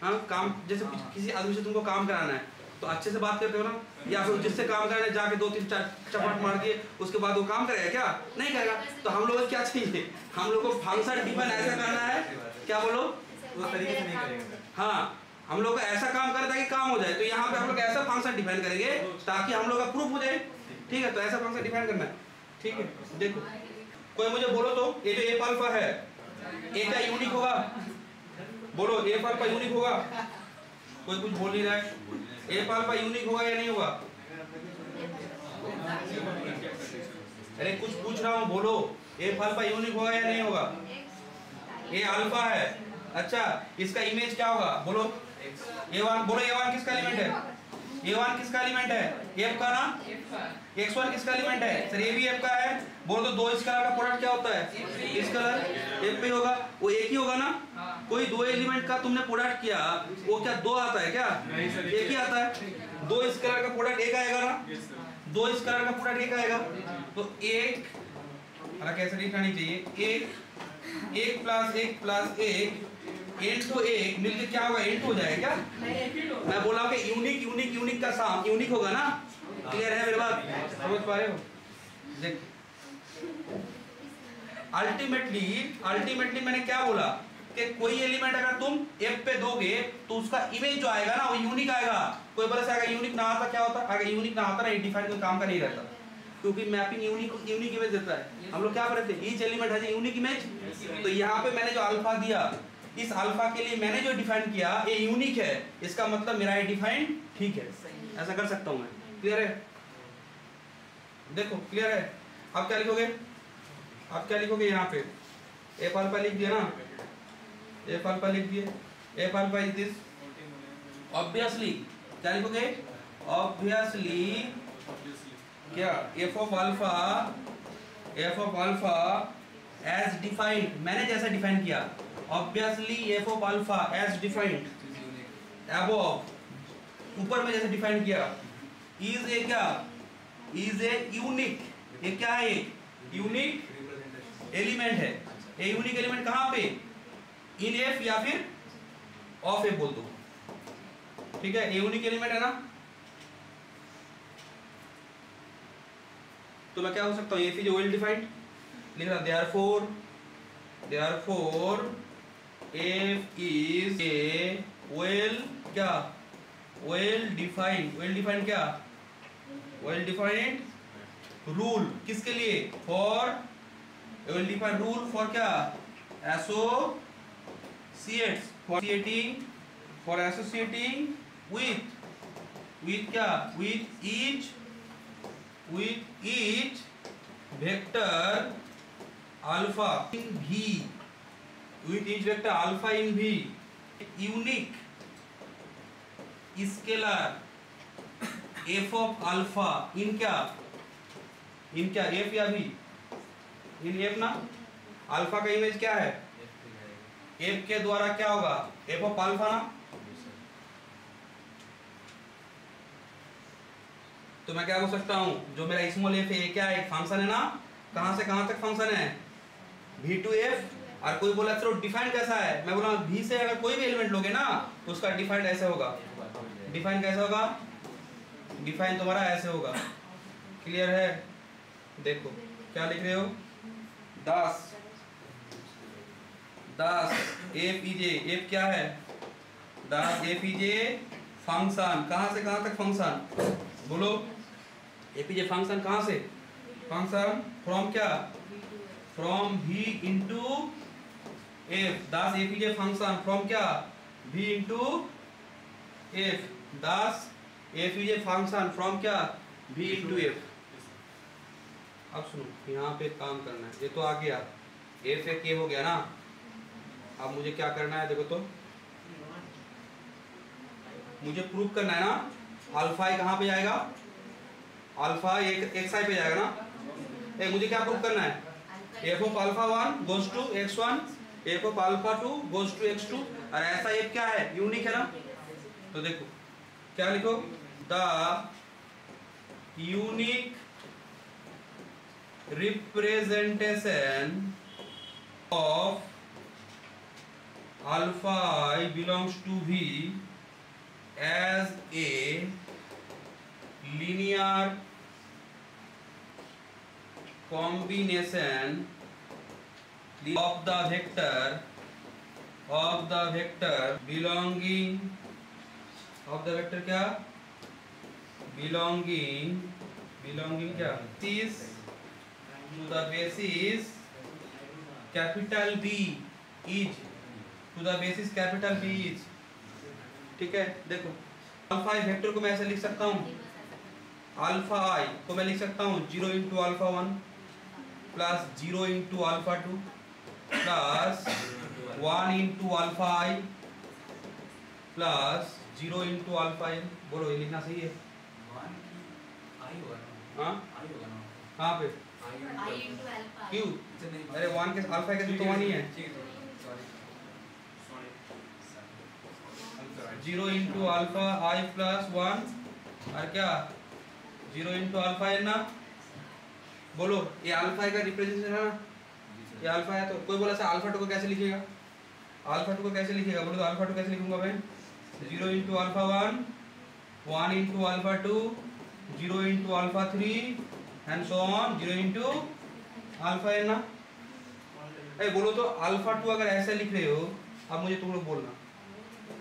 हाँ काम, जैसे किसी आदमी से तुमको काम कराना है तो अच्छे से बात करते हो ना, या फिर जिससे काम कराना है जाके 2 3 चपट मार दिए उसके बाद वो काम करेगा क्या? नहीं करेगा। तो हम लोग को क्या चाहिए? हम लोग को फंक्शन डिफाइन ऐसा करना है, क्या बोलो, उस तरीके से नहीं करेंगे। हाँ हम लोग को ऐसा काम करें ताकि काम हो जाए। तो यहाँ पे हम लोग ऐसा फंक्शन डिफाइन करेंगे ताकि हम लोग का प्रूफ हो जाए। ठीक है? तो ऐसा फंक्शन डिफाइन करना है। ठीक है? देखो कोई मुझे बोलो तो ये जो एफ अल्फा है ए क्या यूनिक होगा? बोलो एफ अल्फा यूनिक होगा? कोई कुछ बोल नहीं रहा है। एफ अल्फा यूनिक होगा या नहीं होगा? अरे कुछ पूछ रहा हूँ, बोलो एफ अल्फा यूनिक होगा या नहीं होगा? ये अल्फा है। अच्छा इसका इमेज क्या होगा? बोलो A1। बोलो A1 किसका एलिमेंट है? A1 किसका एलिमेंट है? F का ना। x1 किसका एलिमेंट है? सर ये भी F का है। बोलो तो 2 स्केलर का प्रोडक्ट क्या होता है? स्केलर। F पे होगा, वो एक ही होगा ना। कोई 2 एलिमेंट का तुमने प्रोडक्ट किया, वो क्या 2 आता है क्या? एक ही आता है। 2 स्केलर का प्रोडक्ट एक आएगा ना। 2 स्केलर का प्रोडक्ट एक आएगा। तो 1 हालांकि ऐसा लिखना नहीं चाहिए। एक प्लस एक इनटू एक मिलके क्या होगा, इनटू हो जाएगा क्या? मैं बोला कि यूनिक का सम यूनिक होगा ना। क्लियर है मेरे बात, समझ पा रहे हो? देख अल्टीमेटली मैंने क्या बोला कि कोई एलिमेंट अगर तुम f पे दोगे तो उसका इमेज जो आएगा ना वो यूनिक आएगा। कोई बोले से अगर यूनिक ना आता क्या होता? अगर यूनिक ना आता ना डिफाइन कोई काम का नहीं रहता, क्योंकि मैपिंग यूनिक इमेज देता है। हम लोग क्या करते हैं, each element has unique image. तो यहाँ पे मैंने जो अल्फा दिया, इस अल्फा के लिए मैंने जो डिफाइन किया ये यूनिक है, इसका मतलब मेरा ये डिफाइन ठीक है। ऐसा कर सकता हूँ मैं। क्लियर है? देखो क्लियर है? अब क्या लिखोगे, आप क्या लिखोगे यहाँ पे एफ अल्फा लिख दिया ना, एफ अल्फा लिख दिए। F alpha is this, obviously क्या लिखोगे, ऑब्वियसली क्या F of alpha as defined, मैंने जैसा डिफाइन किया, obviously F of alpha as defined above, ऊपर में जैसे डिफाइन किया, इज ए क्या, इज ए यूनिक, ये क्या है, यूनिक एलिमेंट है। ये यूनिक एलिमेंट कहां पे, इन एफ या फिर ऑफ एफ बोल दो, ठीक है? ये यूनिक एलिमेंट है ना। तो मैं क्या हो सकता हूं, एफ इज वेल डिफाइंड लिख रहा, therefore F is a well क्या, वेल डिफाइंड क्या, वेल डिफाइंड रूल, किसके लिए, for well defined rule for क्या, एसोसिएट्स, फॉर एसोसिएटिंग विथ क्या, with each vector alpha in V, with each vector alpha in V, unique scalar F of alpha in क्या, F या V, in F ना। Alpha का image क्या है, F के द्वारा क्या होगा, एफ ऑफ अल्फा ना। तो मैं क्या बोल सकता हूं, जो मेरा स्मॉल एफ है ये क्या है, एक फंक्शन है ना, कहां से कहां तक फंक्शन है, V to F। और कोई बोला चलो डिफाइन कैसा है, मैं बोला V से अगर कोई भी एलिमेंट लोगे ना तो उसका डिफाइन ऐसे होगा। डिफाइन कैसे होगा, डिफाइन तुम्हारा ऐसे होगा। क्लियर है? देखो क्या लिख रहे हो, 10 एफ इज ए, एफ क्या है, 10 एफ इज ए फंक्शन, कहां से कहां तक फंक्शन बोलो, एफ इज ए फंक्शन कहां से, फंक्शन फ्रॉम क्या, from V into F. 10 F is a function from क्या, V into F. 10 F is a function from क्या, V इंटू एफ। अब सुनो, यहाँ पे काम करना है, ये तो आ गया, एफ ए के हो गया ना। अब मुझे क्या करना है, देखो तो मुझे प्रूव करना है ना, अल्फा कहाँ पे जाएगा, अल्फा एक साइड पे जाएगा ना। मुझे क्या प्रूव करना है, F of alpha 1 goes to x1, F of alpha 2 goes to x2। और ऐसा एफ क्या है, यूनिक है ना। तो देखो क्या लिखो, the unique representation of alpha I belongs to V as a linear combination of the vector belonging, of the vector क्या, belonging क्या, is to the basis capital B is, to the basis capital B is। ठीक है? देखो alpha आई vector को मैं ऐसे लिख सकता हूँ, अल्फा आई को मैं लिख सकता हूँ 0 into alpha 1 plus 0 into alpha 2 plus 1 into alpha I plus 0 into alpha N. बोलो ये लिखना सही है? हाँ कहाँ पे, क्यों, अरे 1 के अल्फा के तो 1 ही है। 0 इंटू अल्फा आई प्लस 1 और क्या 0 इंटू अल्फा एन ना। बोलो ये अल्फा का रिप्रेजेंटेशन है ना, ये अल्फा है। तो कोई बोला सर अल्फा 2 को कैसे लिखिएगा, अल्फा 2 को कैसे लिखिएगा, बोलो तो अल्फा 2 कैसे लिखूंगा मैं, 0 into alpha 1, 1 into alpha 2, 0 into alpha 3 and so on, 0 into alpha n ना। बोलो तो अल्फा 2 अगर ऐसे लिख रहे हो, अब मुझे तुम लोग बोलना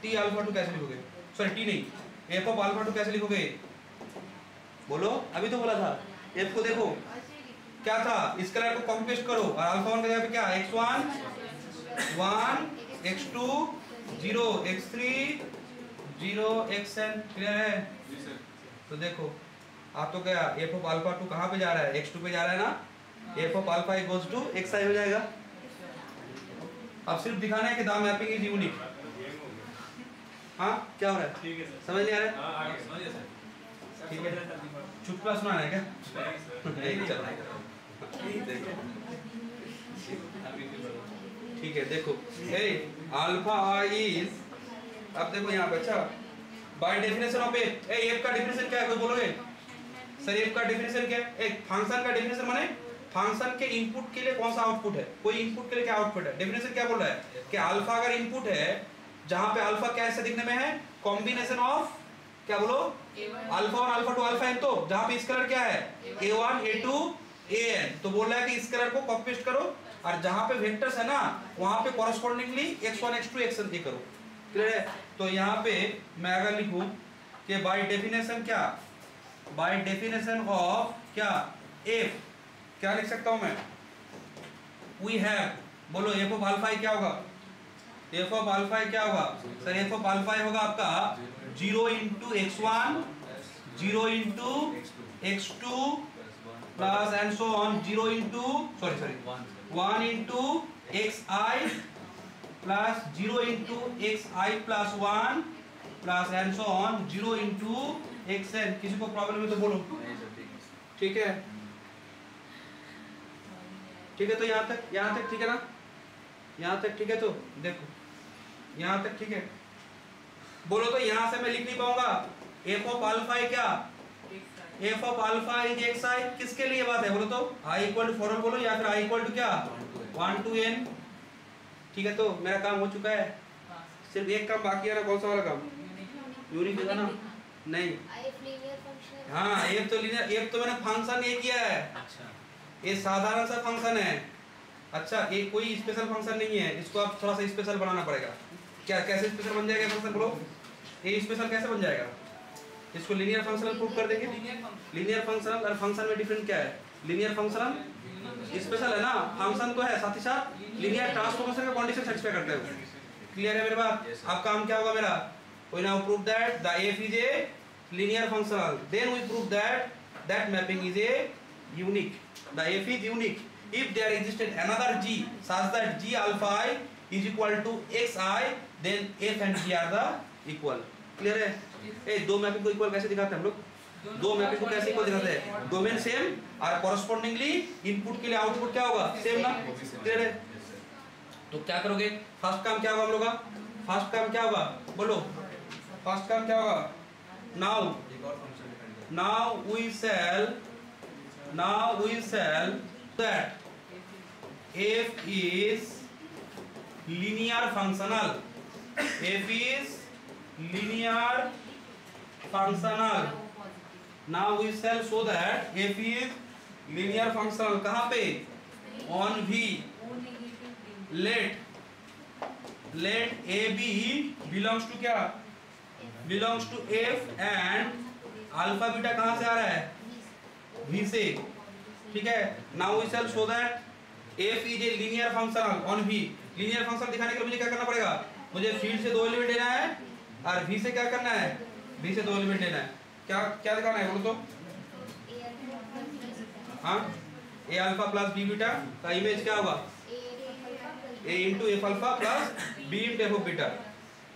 टी अल्फा 2 कैसे लिखोगे, सॉरी टी नहीं, एफ ऑफ अल्फा 2 कैसे लिखोगे, बोलो। अभी तो बोला था एफ को देखो क्या था, इस कलर को कॉपी पेस्ट करो और अल्फा 1 का जगह पे क्या, x1 1, x2 0, x3 0, xn। Clear है? तो देखो आप तो क्या एफ ऑफ अल्फा 2 कहाँ पे जा रहा है, x2 पे जा रहा है ना, F of alpha equals to xi हो जाएगा। अब सिर्फ दिखाना है कि द मैपिंग इज यूनिक। हाँ क्या हो रहा है, ठीक है सर, समझ नहीं आ रहा है? हाँ आगे समझिए सर। ठीक है, चुटकुला सुनाना है क्या? नहीं चलो ठीक है। देखो अल्फा आई इज, अब देखो यहाँ पे, अच्छा बाय डेफिनेशन ऑफ एफ का डेफिनेशन क्या है, कोई बोलोगे सर एफ का डेफिनेशन क्या है? एक फंक्शन का डेफिनेशन माने फंक्शन के इनपुट के लिए कौन सा आउटपुट है, कोई इनपुट के लिए क्या आउटपुट है। डेफिनेशन क्या बोल रहा है कि अल्फा अगर इनपुट है, जहां पे अल्फा कैसे दिखने में है, कॉम्बिनेशन ऑफ क्या बोलो, अल्फा 1 अल्फा 2 अल्फा एन। तो जहां पे स्केलर क्या है, a1 a2 an, तो बोल रहा है कि स्केलर को कॉपी पेस्ट करो और जहां पे वेक्टर्स है ना वहां पे कॉरेस्पॉन्डिंगली x1 x2 xn ये करो। क्लियर है? तो यहाँ पे मैं अगर लिखूं कि बाय डेफिनेशन क्या, बाय डेफिनेशन ऑफ क्या एफ, क्या लिख सकता हूं मैं, वी हैव, बोलो एफ ऑफ अल्फा क्या होगा, एफ ऑफ अल्फा क्या होगा सर, एफ ऑफ अल्फा होगा आपका 0 into x1, 0 into x2 plus and so on, 0 into sorry 1 into xi plus 0 into xi plus 1 plus and so on, 0 into xn। किसी को problem है तो बोलो। ठीक है, ठीक है। तो यहाँ तक ठीक है ना, यहाँ तक ठीक है। तो देखो यहाँ तक ठीक है, बोलो तो यहाँ से मैं लिख नहीं पाऊंगा एफ ऑफ अल्फा है क्या, F of alpha is X I, किसके लिए बात है, बोलो तो आई इक्वल टू फॉरल बोलो या फिर आई इक्वल टू क्या 1 to n। ठीक है, तो मेरा काम हो चुका है, सिर्फ एक काम बाकी है ना, कौन सा वाला काम, यूनिक होगा ना, नहीं हाँ एफ तो लीनियर, एफ तो मैंने फंक्शन ये किया है, ये साधारण सा फंक्शन है। अच्छा ये कोई स्पेशल फंक्शन नहीं है, इसको आप थोड़ा सा स्पेशल बनाना पड़ेगा। क्या कैसे स्पेशल बन जाएगा फंक्शन, बोलो ये स्पेशल कैसे बन जाएगा, इसको लीनियर फंक्शनल प्रूव कर देंगे। लीनियर फंक्शनल और फंक्शन में डिफरेंट क्या है, लीनियर फंक्शनल स्पेशल है ना, फंक्शन तो है साथ ही साथ लीनियर ट्रांसफॉर्मेशन का कंडीशन सेटिस्फाई करता है। क्लियर है मेरे बात? अब काम क्या होगा मेरा, we now prove that the F is a linear functional, then we prove that that mapping is a unique, the F is unique if there existed another g such that g alpha I is equal to xi, then f and g are the equal। Clear है? ए दो mapping को equal कैसे दिखाते हैं हम लोग, दो mapping को कैसे इक्वल दिखाते हैं, डोमेन सेम और कॉरेस्पॉन्डिंगली इनपुट के लिए आउटपुट क्या होगा, सेम ना। क्लियर है? तो क्या करोगे, फर्स्ट काम क्या होगा हम लोग का, फर्स्ट काम क्या होगा बोलो, फर्स्ट काम क्या होगा, now we shall that f is linear functional, f is linear functional, now we shall show that f is linear functional। कहाँ पे, on v, let a b belongs to क्या, belongs to f and alpha beta कहाँ से आ रहा है, v से। ठीक है, now we shall show that f is a linear function on v। linear function दिखाने के लिए मुझे क्या करना पड़ेगा, मुझे फील्ड से दो एलिमेंट लेना है और v से क्या करना है, v से दो एलिमेंट लेना है। क्या क्या दिखाना है बोलो तो, हाँ a alpha plus b beta का इमेज क्या होगा, a into F alpha plus b into F beta.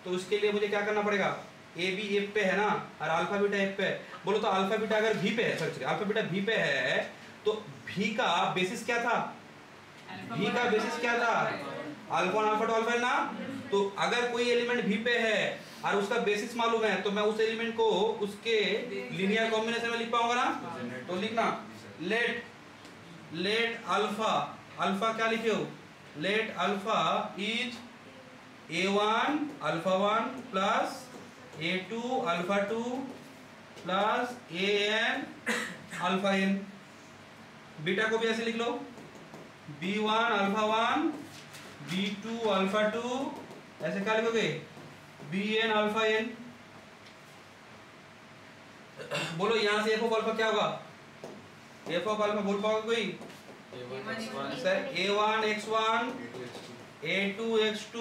तो उसके लिए मुझे क्या करना पड़ेगा, ए बी एफ पे है ना और अल्फा बीटा एफ पे है। बोलो तो अल्फा बीटा अगर v पे है, सॉरी अल्फा बीटा v पे है तो v का बेसिस क्या था, v का बेसिस क्या था, अल्फा और अल्फा टू अल्फा है ना। तो अगर कोई एलिमेंट v पे है और उसका बेसिस मालूम है तो मैं उस एलिमेंट को उसके लीनियर कॉम्बिनेशन में लिख पाऊंगा ना। तो लिखना लेट लेट अल्फा, अल्फा क्या लिखे हो, let alpha is a1 alpha 1 plus a2 alpha 2 plus an alpha n। Beta को भी ऐसे लिख लो, b1 अल्फा 1 b2 अल्फा 2, ऐसे क्या लिखोगे, bn अल्फा n। बोलो यहां से f ऑफ अल्फा क्या होगा, f ऑफ अल्फा बोल पाओगे कोई, a1 x1 a2 x2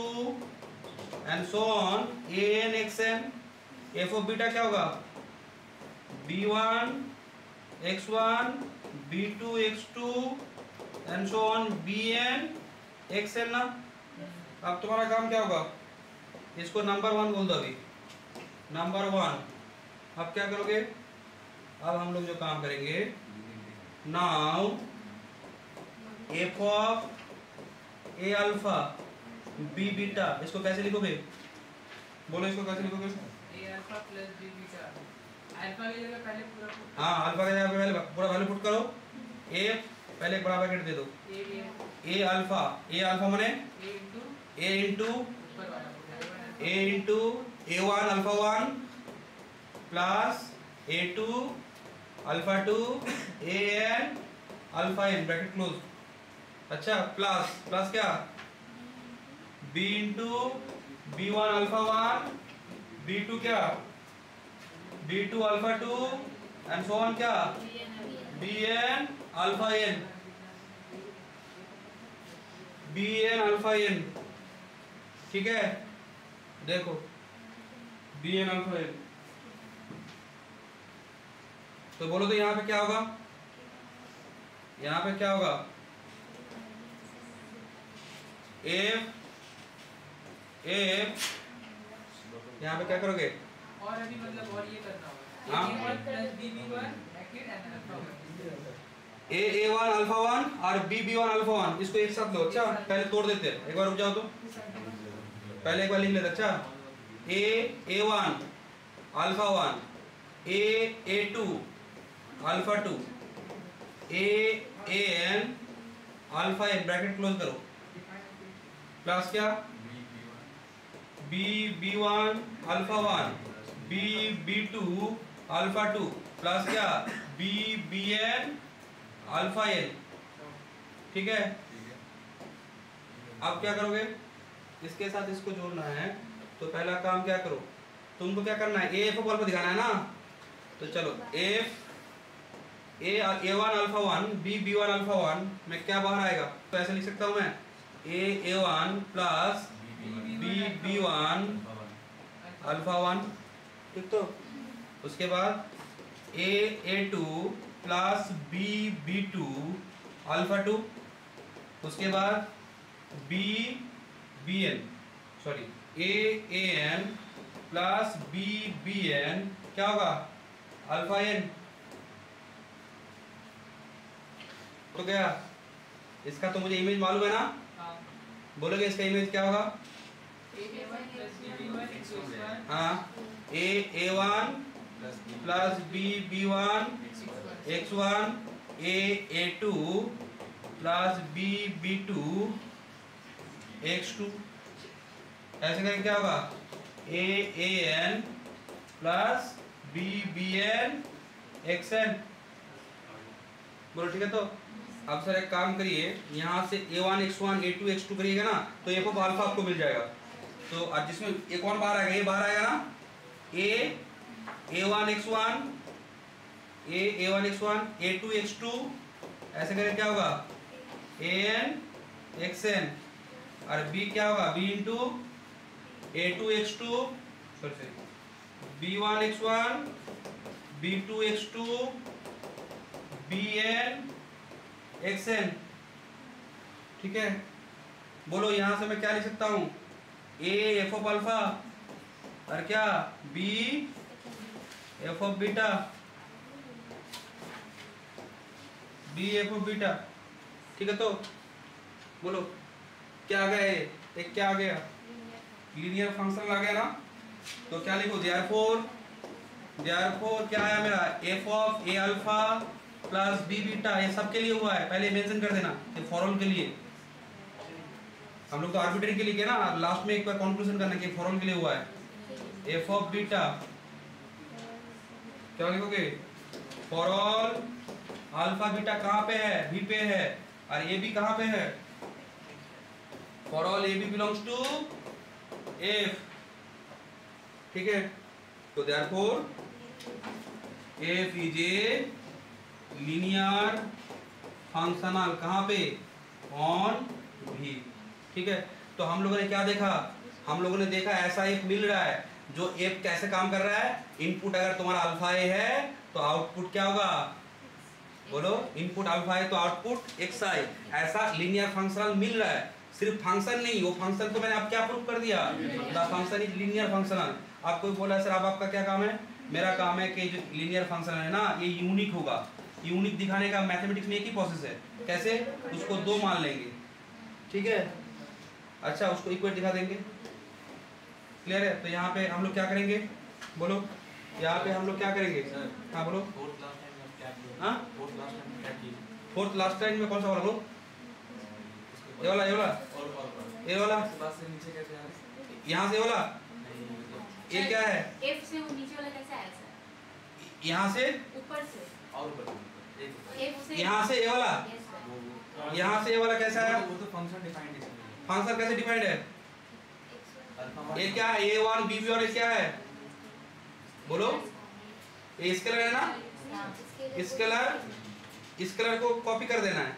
and so on an xn। f of beta क्या होगा, b1 x1 b2 x2 and so on bn xn ना। अब तुम्हारा काम क्या होगा, इसको नंबर 1 बोल दो अभी, नंबर 1। अब क्या करोगे, अब हम लोग जो काम करेंगे, now f of a alpha b beta, इसको कैसे लिखोगे, बोलो इसको कैसे लिखोगे, A alpha plus B beta। Alpha की जगह पहले पूरा put हाँ अल्फा का जगह पहले पूरा वैल्यू पुट करो, a पहले एक बड़ा ब्रैकेट दे दो, a अल्फा माने a इंटू ऊपर वाला put a into a1 alpha 1 plus a2 alpha 2 an alpha n bracket close. अच्छा प्लस क्या, b into b1 alpha 1 b2 क्या, b2 alpha 2 and so on क्या, bn alpha n, bn alpha n। ठीक है, देखो bn alpha n, तो बोलो तो यहाँ पे क्या होगा, यहाँ पे क्या होगा, f यहाँ पे क्या करोगे, और अभी मतलब और ये करना होगा हाँ? A1 plus BB1 bracket and alpha 1। a1 alpha 1 और b1 अल्फा 1, इसको एक साथ लो। अच्छा पहले तोड़ देते हैं, एक बार रुक जाओ तो, पहले एक बार लिख लेते। अच्छा a1 alpha 1 a2 alpha 2 an alpha n bracket close करो, प्लस क्या, b1 alpha 1 b2 alpha 2 plus क्या, bn अल्फा n। ठीक है, अब क्या करोगे, इसके साथ इसको जोड़ना है, तो पहला काम क्या करो, तुमको क्या करना है, f ऑफ अल्फा दिखाना है ना, तो चलो a1 अल्फा 1 b1 अल्फा 1 में क्या बाहर आएगा, तो ऐसे लिख सकता हूं मैं, a1 प्लस b1 अल्फा 1। ठीक, तो उसके बाद a2 प्लस b2 अल्फा 2, उसके बाद bn an प्लस bbn क्या होगा, अल्फा n। तो क्या, इसका तो मुझे इमेज मालूम है ना, बोलोगे इसका इमेज क्या होगा, A1 plus BB1 x1 हाँ a1 plus b1 x1 a2 plus b2 x2, ऐसे करके क्या होगा, an प्लस bbn xn। बोलो ठीक है, तो अब सर एक काम करिए, यहाँ से a1 x1 a2 x2 करिएगा ना, तो f ऑफ अल्फा आपको मिल जाएगा। तो आज जिसमें एक और बाहर आएगा, ये बाहर आएगा ना, a1 x1 a1 x1 a2 x2, ऐसे करके क्या होगा, an xn, और b क्या होगा, b into a2 x2 b1 x1 b2 x2 bn xn। ठीक है, बोलो यहां से मैं क्या लिख सकता हूं, a f ऑफ अल्फा और क्या, b f of beta, b f of beta. ठीक है, तो बोलो क्या आ गया, एक क्या आ गया, लीनियर फंक्शन आ गया ना, तो क्या लिखो, देयरफॉर क्या आया मेरा, f of a alpha plus b beta, ये सबके लिए हुआ है, पहले मेंशन कर देना कि फॉर ऑल के लिए। हम लोग तो आर्बिट्रेरी के लिए किया ना, लास्ट में एक बार कंक्लूजन करना कि फॉर ऑल के लिए हुआ है। एफ ऑफ बीटा क्या लिखोगे, फॉर ऑल अल्फा बीटा कहाँ पे है, बी पे है, और ए बी कहाँ पे है, for all a b belongs to F. ठीक है, तो therefore F is a linear functional कहाँ पे, ऑन भी। ठीक है, तो हम लोगों ने क्या देखा, हम लोगों ने देखा ऐसा एक मिल रहा है जो एफ कैसे काम कर रहा है, इनपुट अगर तुम्हारा अल्फा ए है तो आउटपुट क्या होगा, बोलो, इनपुट अल्फा है तो आउटपुट एक्स आई। ऐसा लीनियर फंक्शनल मिल रहा है, सिर्फ फंक्शन नहीं, वो फंक्शन को मैंने अब क्या प्रूव कर दिया, the function is linear functional. आपको बोला सर अब आपका क्या काम है, मेरा काम है कि जो लीनियर फंक्शन है ना ये यूनिक होगा। यूनिक दिखाने का मैथमेटिक्स में एक ही प्रोसेस है, कैसे, उसको दो मान लेंगे। ठीक है, अच्छा उसको इक्वेट दिखा देंगे, क्लियर है। तो यहाँ पे हम लोग क्या करेंगे, बोलो, यहाँ पे हम लोग क्या करेंगे, हाँ बोलो, फोर्थ लास्ट टाइम में कौन सा वाला, बोलो, ये वाला, ये वाला, ये वाला, यहाँ से वाला, ये क्या है, F से वो नीचे वाला कैसे आया सर, यहाँ से ऊपर से, F से यहाँ से ये वाला, Yes, sir. यहाँ से ये वाला कैसा है, वो तो फंक्शन डिफाइंड है। फंक्शन कैसे डिफाइंड है, ये क्या है, a1 b और ये क्या है, बोलो, ये स्केलर है ना, स्केलर को कॉपी कर देना है,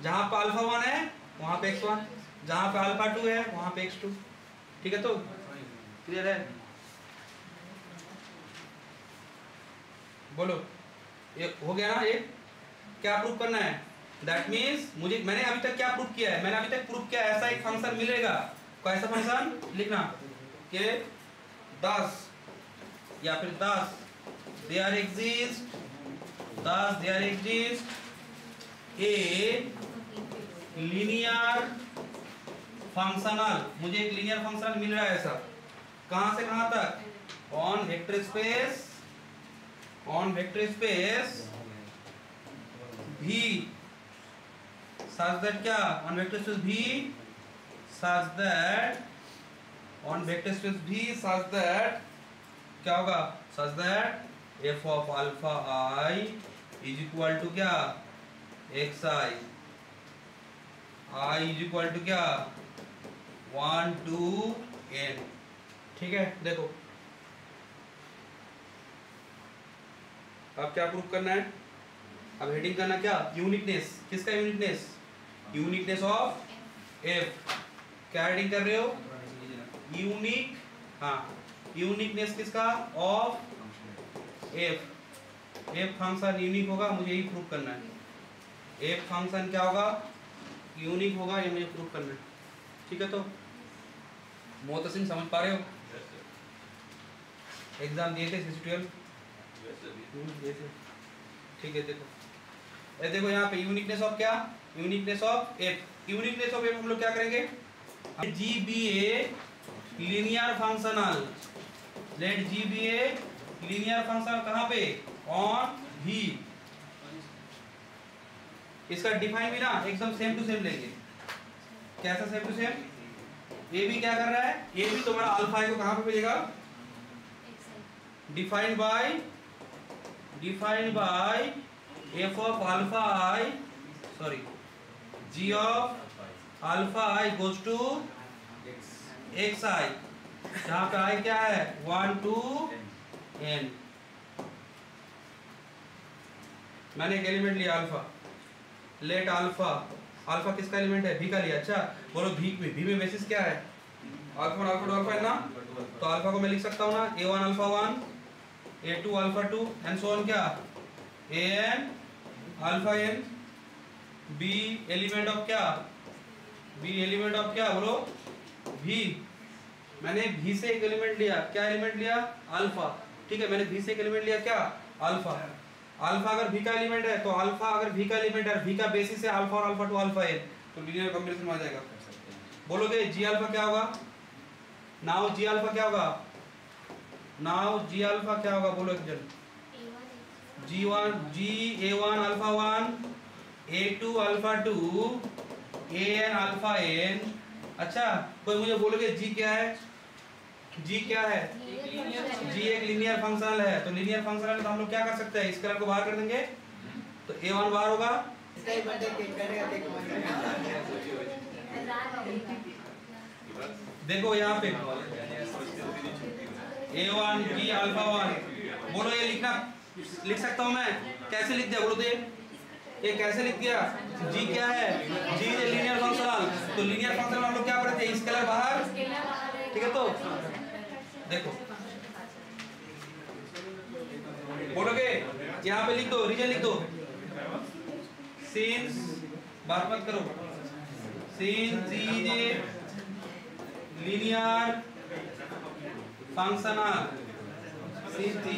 जहाँ पे अल्फा 1 है वहाँ पे x1, जहाँ पे अल्फा 2 है वहाँ पे x2। ठीक है, तो क्लियर है, बोलो, ये हो गया ना। ये क्या प्रूव करना है, दैट मीन्स मुझे, मैंने अभी तक क्या प्रूव किया है, मैंने अभी तक प्रूव किया है ऐसा एक फंक्शन मिलेगा, कैसा फंक्शन लिखना कि 10 या फिर 10 there exist a linear functional, मुझे एक लीनियर फंक्शनल मिल रहा है ऐसा, कहां से कहां तक, ऑन वेक्टर स्पेस भी such that क्या, on vector space V such that, on vector space V such that क्या होगा, such that f of alpha I is equal to क्या, xi, I is equal to क्या, 1 to n। ठीक है, देखो अब क्या प्रूफ करना है, अब हेडिंग करना क्या, यूनिकनेस, किसका यूनिकनेस, यूनिकनेस ऑफ एफ। क्या हेडिंग कर रहे हो, यूनिक, हाँ यूनिकनेस किसका, of F. F function unique होगा, मुझे यही प्रूफ करना है, एफ फंक्शन क्या होगा, यूनिक होगा, ये मुझे प्रूफ करना है। ठीक है, तो मोहतसिम समझ पा रहे हो, एग्जाम दिए थे CC12, ठीक है। देखो यहाँ पे यूनिकनेस ऑफ क्या, uniqueness of F, uniqueness of F हम लोग क्या करेंगे, g be a linear functional, let g be a linear functional कहाँ पे, ऑन भी। इसका डिफाइन भी ना एकदम सेम टू सेम लेंगे, कैसा सेम टू सेम, ए भी क्या कर रहा है, ए भी तुम्हारा अल्फा आई को कहाँ पे मिलेगा, defined by f of alpha I, sorry, g of alpha I goes to xi, जहाँ पे I क्या है, 1 to n। मैंने एक एलिमेंट लिया अल्फा, लेट अल्फा किसका एलिमेंट है, v का लिया। अच्छा बोलो v में बेसिस क्या है, अल्फा अल्फा है ना, तो अल्फा को मैं लिख सकता हूँ ना, a1 alpha 1, a2 alpha 2 and so on, क्या an alpha n, b element of क्या, b एलिमेंट ऑफ क्या, बोलो v। मैंने v से एक एलिमेंट लिया, क्या एलिमेंट लिया, अल्फा। ठीक है, मैंने v से एक एलिमेंट लिया क्या, अल्फा। अल्फा अगर v का एलिमेंट है तो अल्फा अगर v का एलिमेंट है, v का बेसिस है अल्फा और अल्फा 2 अल्फा n, तो लीनियर कॉम्बिनेशन आ जाएगा। बोलोगे g अल्फा क्या होगा, नाउ g अल्फा क्या होगा, नाउ g अल्फा क्या होगा, बोलो एक जन, a1 alpha 1 a2 alpha 2 an alpha n। अच्छा कोई मुझे बोलोगे जी क्या है? जी क्या है? जी एक लीनियर फंक्शनल है। तो लीनियर फंक्शनल तो हम लोग क्या कर सकते हैं, इस कलर को बाहर कर देंगे तो a1 बाहर होगा। देखो यहाँ पे a1 g अल्फा 1, बोलो ये लिखना लिख सकता हूँ मैं? कैसे लिख दिया बोलो तो ये कैसे लिख दिया? जी क्या है? जी है लीनियर फंक्शनल। तो लीनियर फंक्शनल हम लोग क्या पढ़ते हैं, स्केलर बाहर, ठीक है। तो देखो बोलोगे यहाँ पे लिख दो, रीजन लिख दो, सिंस बात मत करो, सिंस जी लीनियर फंक्शनल, सिंस जी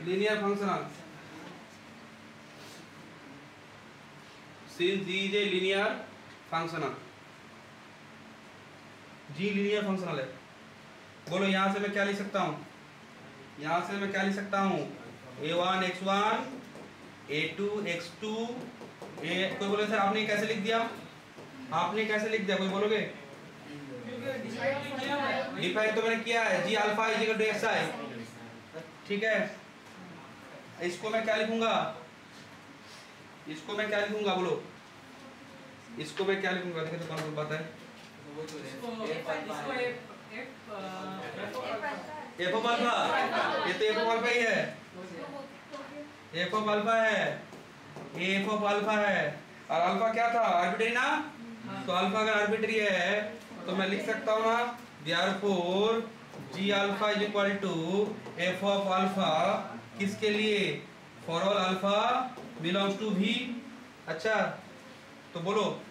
लीनियर फंक्शनल, सिंस जी लीनियर फंक्शनल, जी लीनियर फंक्शनल है। बोलो यहाँ से मैं क्या लिख सकता हूँ? यहाँ से मैं क्या लिख सकता हूँ? a1 x1 a2 x2 कोई बोले सर आपने कैसे लिख दिया? आपने कैसे लिख दिया? कोई बोलोगे? डिफाइन तो मैंने किया है, G alpha is equal to X I, ठीक है। इसको मैं क्या लिखूंगा? इसको मैं क्या लिखूंगा बोलो? इसको मैं क्या लिखूंगा? देखो तो कौन सी बात है। एफ ऑफ अल्फा, ये तो एफ ऑफ अल्फा ही है, एफ ऑफ अल्फा है, एफ ऑफ अल्फा है। और अल्फा क्या था? आर्बिट्री ना। तो अल्फा अगर आर्बिट्री है तो मैं लिख सकता हूँ ना, therefore g alpha is equal to F of alpha किसके लिए? For all alpha belongs to V. अच्छा तो बोलो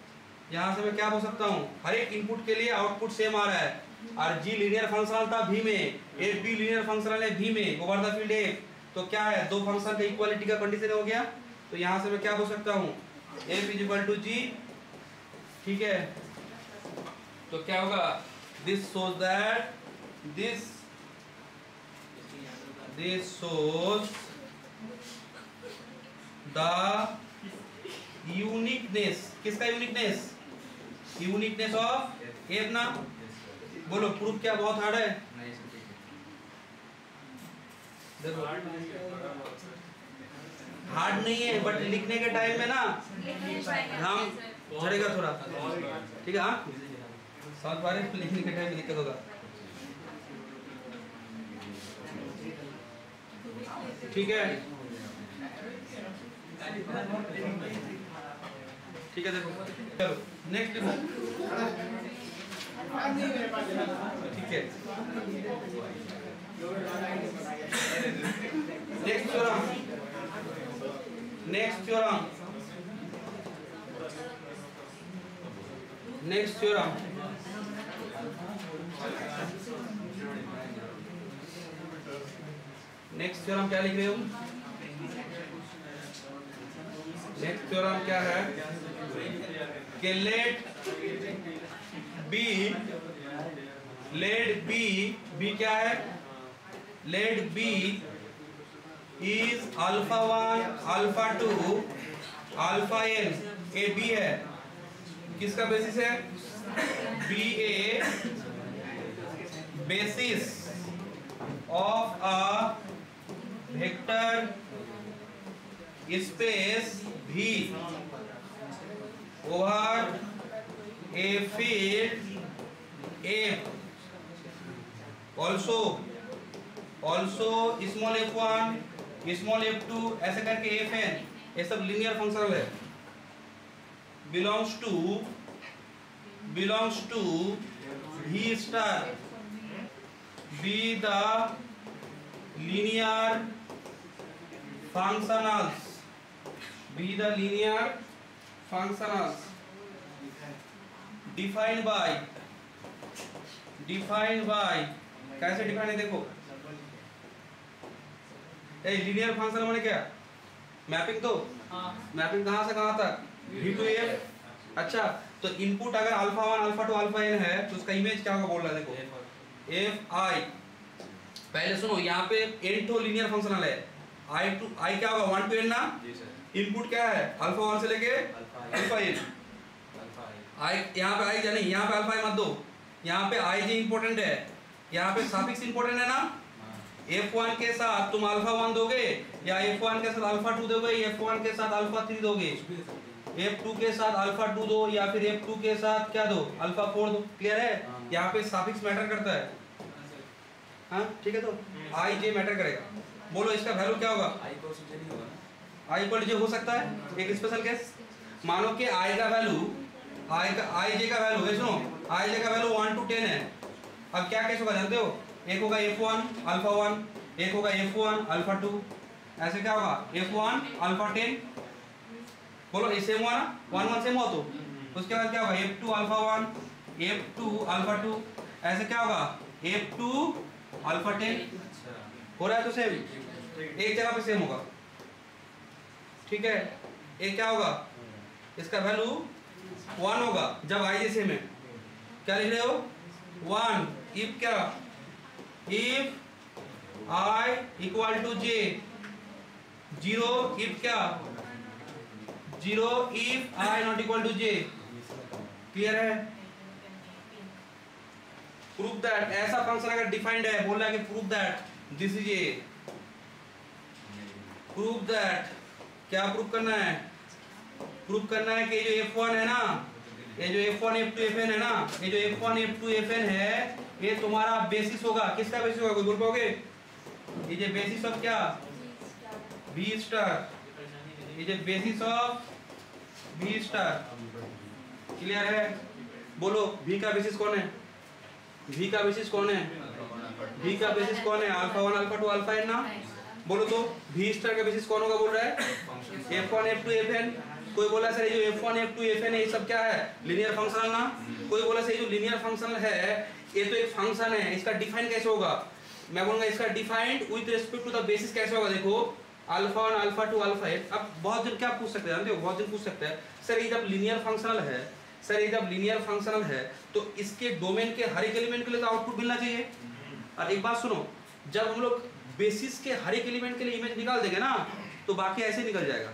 यहाँ से मैं क्या बोल सकता हूँ? हर एक इनपुट के लिए आउटपुट सेम आ रहा है, और जी लीनियर फंक्शनल था भी में, एफ बी लीनियर फंक्शनल है भी में, ओवर द फील्ड एफ। तो क्या है, दो फंक्शन का इक्वालिटी का कंडीशन हो गया। तो यहाँ से मैं क्या बोल सकता हूँ? एफ इज इक्वल टू जी, ठीक है। तो क्या होगा? This shows that this shows the uniqueness, किसका यूनिकनेस? यूनिकनेस ऑफ एफ ना। बोलो प्रूफ क्या बहुत हार्ड है? देखो हार्ड नहीं है, बट लिखने के टाइम में ना हम झड़ेगा थोड़ा, ठीक है। हाँ समझ पा रहे? लिखने के टाइम में दिक्कत होगा, ठीक है, ठीक है। देखो चलो नेक्स्ट लिखो, ठीक है। Next theorem, next theorem, next theorem. Next theorem क्या लिख रहे हो? नेक्स्ट थ्योरम क्या है कि लेट बी क्या है? Let b is alpha 1 alpha 2 alpha n। A b है, किसका बेसिस है? B a basis of a vector space V over a field F, also small f1 small f2 ऐसे करके fn, ये सब लीनियर फंक्शनल है, belongs to V star, be the linear functionals, be the linear functionals defined by कैसे define है? देखो a linear function माने क्या? मैपिंग। तो मैपिंग कहाँ से कहाँ तक? V to F। अच्छा तो इनपुट अगर अल्फा 1 अल्फा 2 अल्फा n है तो उसका इमेज क्या होगा बोल रहा है? देखो एफ आई, पहले सुनो यहाँ पे n तो लीनियर फंक्शनल है, आई क्या होगा 1 to n ना, जी सर। इनपुट क्या है अल्फा 1 से लेके अल्फा n, आई यहाँ पे आई या नहीं, यहाँ पे अल्फा मत दो, यहाँ पे आई जे इंपॉर्टेंट है, यहाँ पे सफिक्स इंपॉर्टेंट है ना। f1 के साथ तुम अल्फा 1 दोगे या f1 के साथ अल्फा 2 दोगे, f1 के साथ अल्फा 3 दोगे, f2 के साथ अल्फा 2 दो या फिर f2 के साथ क्या दो अल्फा 4 दो। क्लियर है, यहाँ पे सफिक्स मैटर करता है। हाँ ठीक है, तो आई जे मैटर करेगा। बोलो इसका वैल्यू क्या होगा, आई को जे नहीं होगा ना, आई इक्वल जे हो सकता है, एक स्पेशल केस। मानो कि आई का वैल्यू आई जे का वैल्यू है, सुनो आई जे का वैल्यू 1 to 10 है। अब क्या केस होगा जानते हो, एक होगा f1 अल्फा 1, एक होगा f1 अल्फा 2, ऐसे क्या होगा f1 अल्फा 10। बोलो ये सेम हुआ ना, 1 1 सेम हुआ, तो उसके बाद क्या होगा f2 अल्फा 1, f2 अल्फा 2, ऐसे क्या होगा f2 अल्फा 10। हो रहा है तो सेम, एक जगह पे सेम होगा। ठीक है, एक क्या होगा इसका वैल्यू 1 होगा जब आई जे सेम है। क्या लिख रहे हो 1 इफ क्या, if I equal to J, 0 if क्या 0 if I not equal to J. Clear है, प्रूफ दैट ऐसा फंक्शन अगर डिफाइंड है, बोल रहा है कि proof that this is a, proof that क्या प्रूफ करना है, प्रूफ करना है कि ये जो f1 है ना, ये जो f1 f2 fn है ना, ये जो f1 f2 fn है ये तुम्हारा बेसिस होगा। किसका बेसिस होगा, कोई बोल पाओगे, ये जो बेसिस ऑफ क्या v स्टार, ये जो basis of v star. Clear है, बोलो v का बेसिस कौन है, v का बेसिस कौन है, v का बेसिस कौन है अल्फा 1 अल्फा 2 अल्फा n ना। बोलो तो v स्टार का बेसिस कौन होगा, बोल रहा है f1 f2 fn। कोई बोला सर ये जो f1 f2 fn है ये सब क्या है लीनियर फंक्शनल ना। कोई बोला सर ये जो लीनियर फंक्शनल है ये तो एक फंक्शन है, इसका डिफाइन कैसे होगा, मैं बोलूंगा इसका defined with respect to the basis कैसे होगा। देखो अल्फा 1 अल्फा 2 अल्फा n। अब बहुत जन क्या पूछ सकते हैं जानते हो, बहुत जन पूछ सकते हैं सर ये जब लीनियर फंक्शनल है, सर ये जब लीनियर फंक्शनल है तो इसके डोमेन के हर एक एलिमेंट के लिए तो आउटपुट मिलना चाहिए। और एक बात सुनो, जब हम लोग बेसिस के हर एक एलिमेंट के लिए इमेज निकाल देंगे ना तो बाकी ऐसे निकल जाएगा।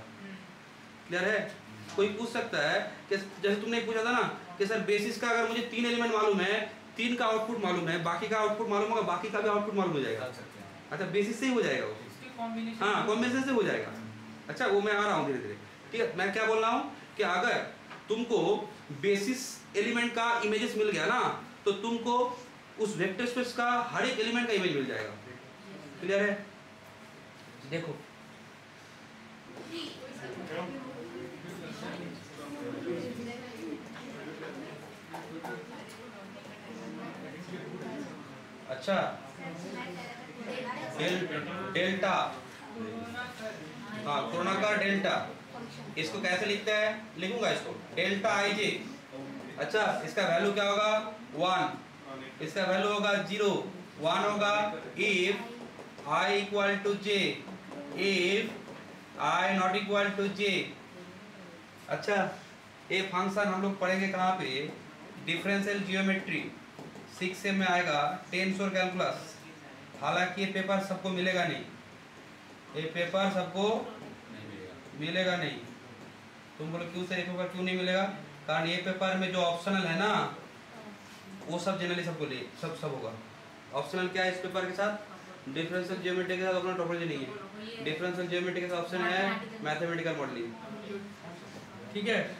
क्लियर है, कोई पूछ सकता है कि जैसे तुमने पूछा था ना कि सर बेसिस का अगर मुझे 3 एलिमेंट मालूम है, 3 का आउटपुट मालूम है, बाकी का आउटपुट मालूम होगा, बाकी का भी आउटपुट मालूम हो जाएगा। अच्छा बेसिस से ही हो जाएगा वो, हाँ कॉम्बिनेशन से हो जाएगा। अच्छा वो मैं आ रहा हूँ धीरे धीरे। ठीक है, मैं क्या बोल रहा हूँ कि अगर तुमको बेसिस एलिमेंट का इमेजेस मिल गया ना तो तुमको उस वेक्टर स्पेस का हर एक एलिमेंट का इमेज मिल जाएगा। क्लियर है, देखो अच्छा डेल्टा, हाँ कोरोना का डेल्टा, इसको कैसे लिखते हैं, लिखूंगा इसको डेल्टा आई जे। अच्छा इसका वैल्यू क्या होगा 1, इसका वैल्यू होगा 0, 1 होगा if I equal to J, if I not equal to J. अच्छा ये फंक्शन हम लोग पढ़ेंगे कहाँ पे, डिफरेंशियल जियोमेट्री 6 में आएगा, टेंस और कैलकुलस। हालांकि ये पेपर सबको मिलेगा नहीं, ये पेपर सबको मिलेगा नहीं। तुम बोलो क्यों सर ये पेपर क्यों नहीं मिलेगा, कारण ये पेपर में जो ऑप्शनल है ना वो सब जनरली सबको ले सब होगा। ऑप्शनल क्या है इस पेपर के साथ, डिफरेंशियल ज्योमेट्री के साथ अपना टोपोलॉजी नहीं है, डिफरेंशियल ज्योमेट्री के साथ ऑप्शन है मैथमेटिकल मॉडलिंग। ठीक है,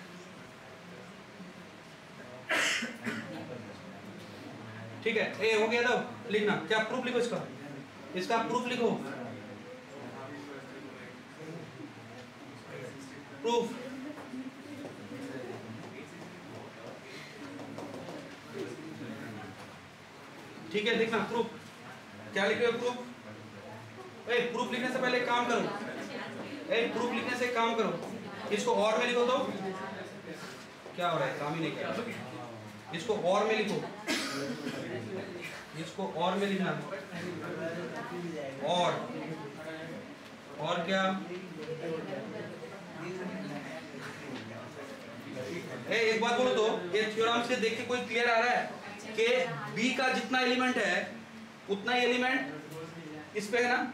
ठीक है ए हो गया तो लिखना, क्या प्रूफ लिखो इसका, इसका प्रूफ लिखो, प्रूफ। ठीक है देखना प्रूफ क्या लिख रहे हो, प्रूफ। ए प्रूफ लिखने से पहले काम करो, ए प्रूफ लिखने से काम करो, इसको और में लिखो तो क्या हो रहा है, काम ही नहीं कर रहा। इसको और में लिखो, इसको और में लिखना, और क्या एक बात बोलो तो ये थ्योरम से देख के कोई क्लियर आ रहा है कि B का जितना एलिमेंट है उतना ही एलिमेंट इस पे है ना।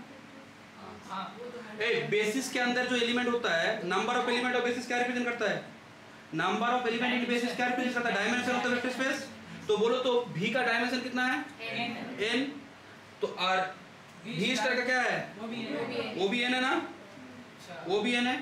बेसिस के अंदर जो एलिमेंट होता है, number of element of basis क्या रिप्रेजेंट करता है? Number of element in basis क्या रिप्रेजेंट करता है? Dimension of the vector space. तो बोलो तो V का डायमेंशन कितना है? n। तो और V स्टार का क्या है? वो भी n है ना, वो भी n है।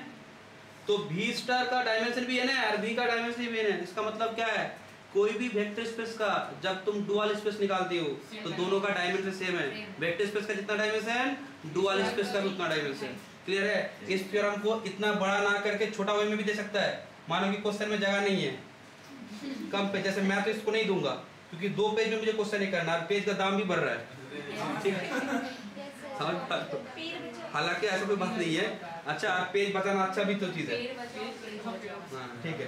तो V स्टार का डायमेंशन भी n है और V का डायमेंशन भी n है। इसका मतलब क्या है? कोई भी वेक्टर स्पेस का जब तुम डुअल स्पेस निकालते हो तो दोनों का डायमेंशन सेम है। वेक्टर स्पेस का जितना डायमेंशन, डुअल स्पेस का भी उतना डायमेंशन। क्लियर है? इस थ्योरम को इतना बड़ा ना करके छोटा वे में भी दे सकता है। मानो कि क्वेश्चन में जगह नहीं है, कम पेज, जैसे मैं तो इसको नहीं दूंगा क्योंकि 2 पेज में मुझे क्वेश्चन नहीं करना और पेज का दाम भी बढ़ रहा है। ठीक है, समझ पा रहे हो? हालांकि ऐसा कोई बात नहीं है। अच्छा, पेज बचाना अच्छा भी तो चीज है। हाँ ठीक है,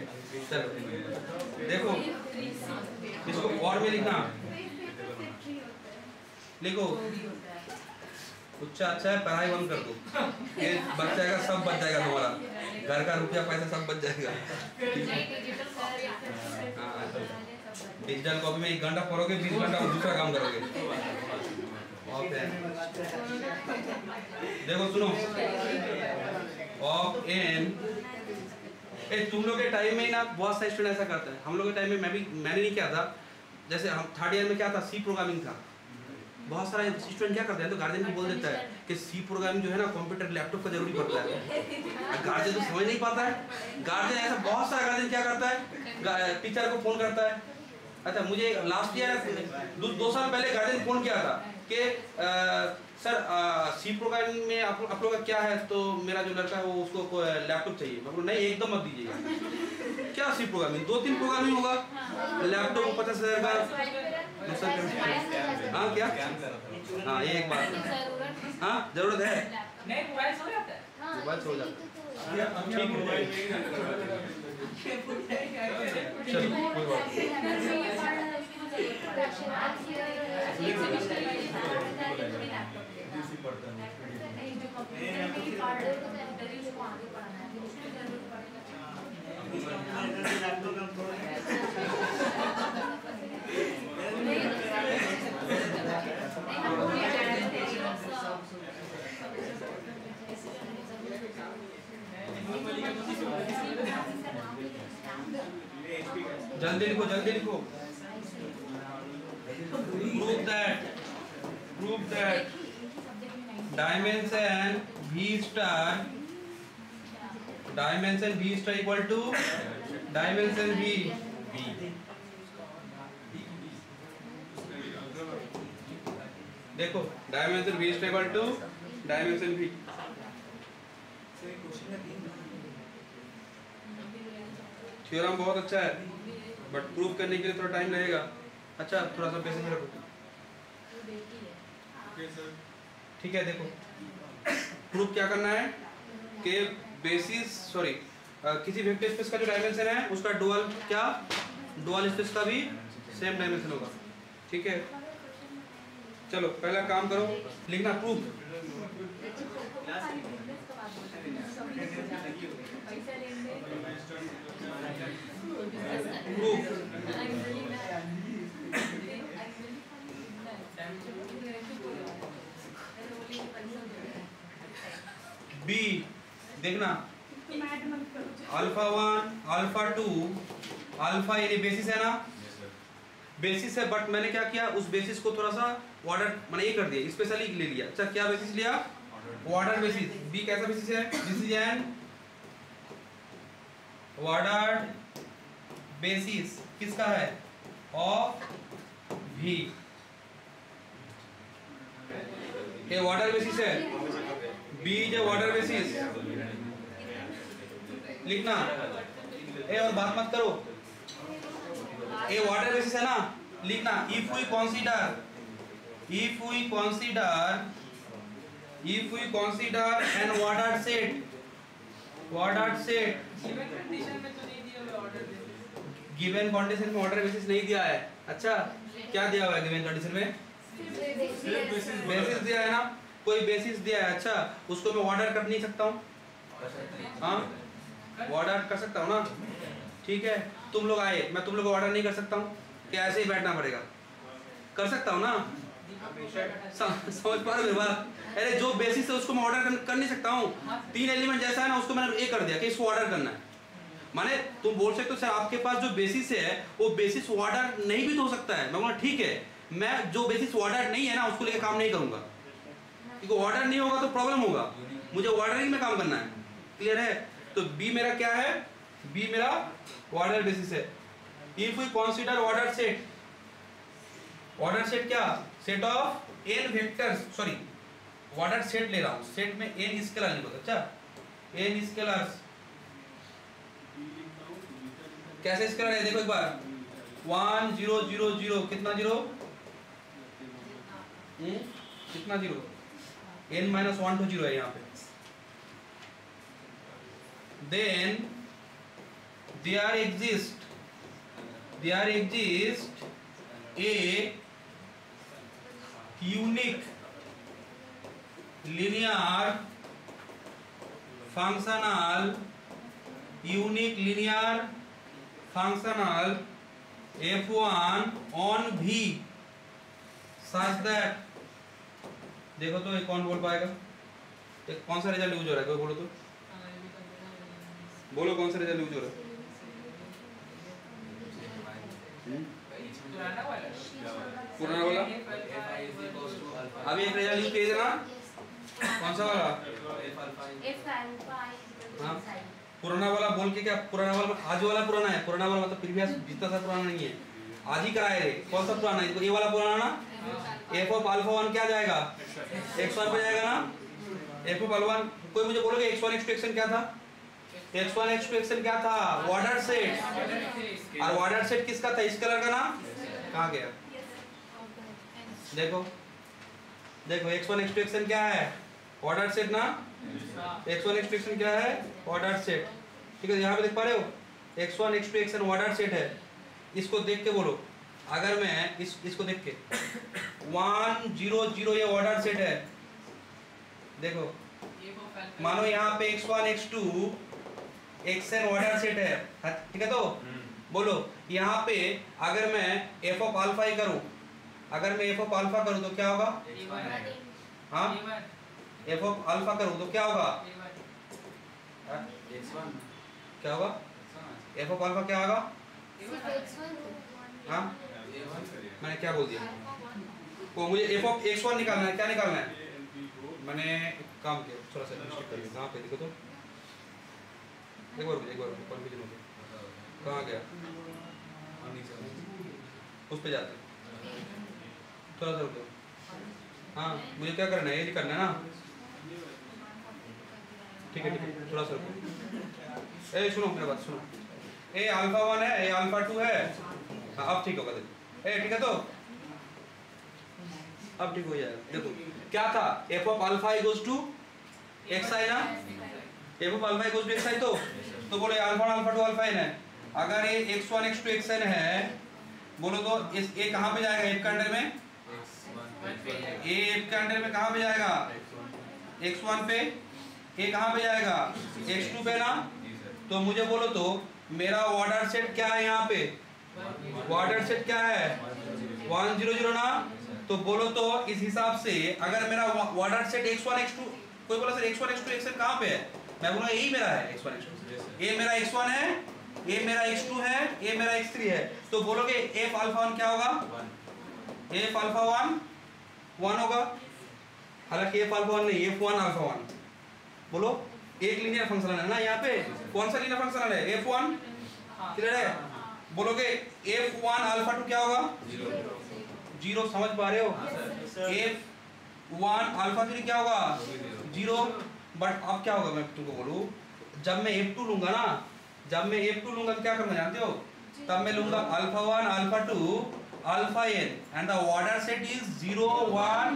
चलो देखो इसको और में लिखना, लिखो अच्छा है, पढ़ाई बंद कर दो, ये बच जाएगा, सब बच जाएगा तुम्हारा, घर का रुपया पैसा सब बच जाएगा। डिजिटल कॉपी में 1 घंटा पढ़ोगे, 20 घंटा दूसरा काम करोगे। देखो सुनो, ऑफ एन, तुम लोग के टाइम में ना बहुत सारे स्टूडेंट ऐसा करते हैं। हम लोग के टाइम में मैंने नहीं किया था। जैसे हम 3rd ईयर में क्या था, सी प्रोग्रामिंग था। बहुत सारा स्टूडेंट क्या करते हैं तो गार्जियन को बोल देता है कि सी प्रोग्रामिंग जो है ना कंप्यूटर लैपटॉप का जरूरी पड़ता है। गार्जियन तो समझ नहीं पाता है। गार्जियन ऐसा बहुत सारा गार्जियन क्या करता है, टीचर को फोन करता है। अच्छा, मुझे लास्ट ईयर 2 साल पहले गार्जियन फोन किया था कि सर सी प्रोग्रामिंग में आप लोग का क्या है, तो मेरा जो लड़का है वो उसको लैपटॉप चाहिए। मैं बोला नहीं, एकदम मत दीजिएगा। क्या सी प्रोग्रामिंग, 2-3 प्रोग्रामिंग होगा, लैपटॉप 50,000 का। हाँ क्या, हाँ ये एक बात, हाँ जरूरत है, नहीं मोबाइल सो जाता है, मोबाइल सो जाता है। ठीक है, चलो कोई बात जल्दी लिखो, जल्दी लिखो। Prove that dimension V star equal to dimension V। देखो dimension V star equal to dimension V। Theorem बहुत अच्छा है बट प्रूव करने के लिए थोड़ा टाइम लगेगा। अच्छा, थोड़ा सा पेशेंस रखो। ठीक है, देखो प्रूफ क्या करना है कि किसी वेक्टर स्पेस का जो डायमेंशन है उसका डुअल स्पेस का भी सेम डायमेंशन होगा। ठीक है, चलो पहला काम करो, लिखना प्रूफ। बी देखना, α1 α2 अल्फा यानी बेसिस है ना, बेसिस है। बट मैंने क्या किया, उस बेसिस को थोड़ा सा ऑर्डर मैंने ये कर दिया, स्पेशली ले लिया। अच्छा, क्या बेसिस लिया? Order basis. बी कैसा बेसिस है? This is an ordered basis. किसका है? Of V। ये ऑर्डर बेसिस है, B इज ऑर्डर बेसिस। लिखना, ए और बात मत करो, ये ऑर्डर बेसिस है ना, लिखना if we consider an ordered set. Given condition में ऑर्डर बेसिस नहीं दिया है। अच्छा, क्या दिया हुआ है गिवन कंडीशन में? बेसिस दिया है ना, कोई बेसिस दिया है। अच्छा, उसको मैं ऑर्डर कर नहीं सकता हूँ? हाँ, ऑर्डर कर सकता हूँ ना। ठीक है, तुम लोग आए, मैं तुम लोग को ऑर्डर नहीं कर सकता हूँ कि ऐसे ही बैठना पड़ेगा? कर सकता हूँ ना। समझ पा रहे हो बात? अरे जो बेसिस है उसको मैं ऑर्डर कर नहीं सकता हूँ। 3 एलिमेंट जैसा है ना उसको मैंने ए कर दिया कि इसको ऑर्डर करना है। माने तुम बोल सकते हो सर आपके पास जो बेसिस है वो बेसिस ऑर्डर नहीं भी तो हो सकता है। मैं बोला ठीक है, मैं जो बेसिस ऑर्डर नहीं है ना उसको लेकर काम नहीं करूंगा, क्योंकि ऑर्डर नहीं होगा तो प्रॉब्लम होगा। मुझे ऑर्डरिंग में काम करना है। क्लियर है? तो बी मेरा क्या है? बी मेरा ऑर्डर बेसिस है। If we consider order set, order set क्या? Set of n vectors, sorry order set ले रहा हूं, सेट में n स्केलर नहीं होता। अच्छा n स्केलर्स कैसे स्केलर है देखो एक बार, 1 0 0 0 कितना जीरो, कितना जीरो, n-1 to 0 है यहाँ पे। Then there exist a unique linear functional f1 on V such that, देखो तो ये कौन बोल पाएगा? ये कौन सा रिजल्ट यूज हो रहा है? कोई बोलो तो, बोलो कौन सा रिजल्ट यूज हो रहा है? पुराना वाला। अभी एक रिजल्ट यूज किया ना, कौन सा वाला? हाँ पुराना वाला बोल के क्या? पुराना वाला आज वाला पुराना है। पुराना वाला मतलब प्रीवियस जितना सा पुराना नहीं है, आज ही कराए रे। कौन सा पुराना है? ये वाला पुराना ना। एफ ऑफ अल्फा 1 क्या जाएगा? x1 पे जाएगा ना। एफ ऑफ अल्फा 1, कोई मुझे बोलोगे x1 x2 xn क्या था? x1 x2 xn क्या था? Order set. और ऑर्डर सेट किसका था? स्केलर का ना। कहाँ गया? देखो देखो x1 x2 xn क्या है? ऑर्डर सेट ना। x1 x2 xn क्या है? Order set. ठीक है, यहाँ पे देख पा रहे हो x1 x2 xn order set है। इसको देख के बोलो, अगर मैं इसको देख के 1 0 0 ये ऑर्डर सेट है। देखो मानो यहाँ पे x1 x2 xn order set है, ठीक है? तो बोलो यहाँ पे अगर मैं f ऑफ अल्फा ही करूँ, अगर मैं f ऑफ अल्फा करूँ तो क्या होगा? हाँ f ऑफ अल्फा करूँ तो क्या होगा? क्या होगा? f ऑफ अल्फा क्या होगा? हाँ मैंने क्या बोल दिया? वो मुझे f ऑफ x1 निकालना है। क्या निकालना है? मैंने काम किया, थोड़ा सा मिस्टेक कर लिया। कहाँ पे देखो तो, एक बार कंफ्यूजन हो गया। कहाँ गया? उस पे जाते थोड़ा सा रुको। हाँ मुझे क्या करना है? ये करना है ना। ठीक है थोड़ा सा रुको। ए सुनो मेरी बात सुनो। ए अल्फा 1 है, ए अल्फा 2 है। हाँ अब ठीक होगा। देखो ए ठीक है, तो अब ठीक हो जाएगा। देखो क्या था? F of alpha equals to X I ना। F of alpha equals to X I, तो बोलो अल्फा 1 अल्फा 2 अल्फा n है। अगर ये x1 x2 xn है बोलो तो इस ए कहाँ पे जाएगा? एफ के अंडर में। ए एफ के अंडर में कहाँ पे जाएगा? x1 पे। ए कहाँ पे जाएगा? x2 पे ना। तो मुझे बोलो तो मेरा ऑर्डर सेट क्या है? यहाँ पे ऑर्डर सेट क्या है? 1 0 0 ना। तो बोलो तो इस हिसाब से अगर मेरा ऑर्डर सेट x1 x2, कोई बोला सर x1 x2 xn कहाँ पे है? मैं बोलूँगा यही मेरा है x1 x2। ए मेरा x1 है, ए मेरा x2 है, ए मेरा x3 है। तो बोलोगे f अल्फा 1 क्या होगा? f अल्फा 1 होगा। हालांकि f अल्फा 1 नहीं, f1 अल्फा 1। बोलो एक लीनियर फंक्शनल है ना यहाँ पे। कौन सा लीनियर फंक्शनल है? f1। क्लियर है? बोलोगे f1 अल्फा 2 क्या होगा? 0। समझ पा रहे हो? f1 अल्फा 3 क्या होगा? 0। बट अब क्या होगा? मैं तुमको बोलूं, जब मैं f2 लूंगा ना, जब मैं f2 लूंगा तो क्या करना जानते हो? तब मैं लूंगा alpha 1 alpha 2 alpha n and the order set is 0 1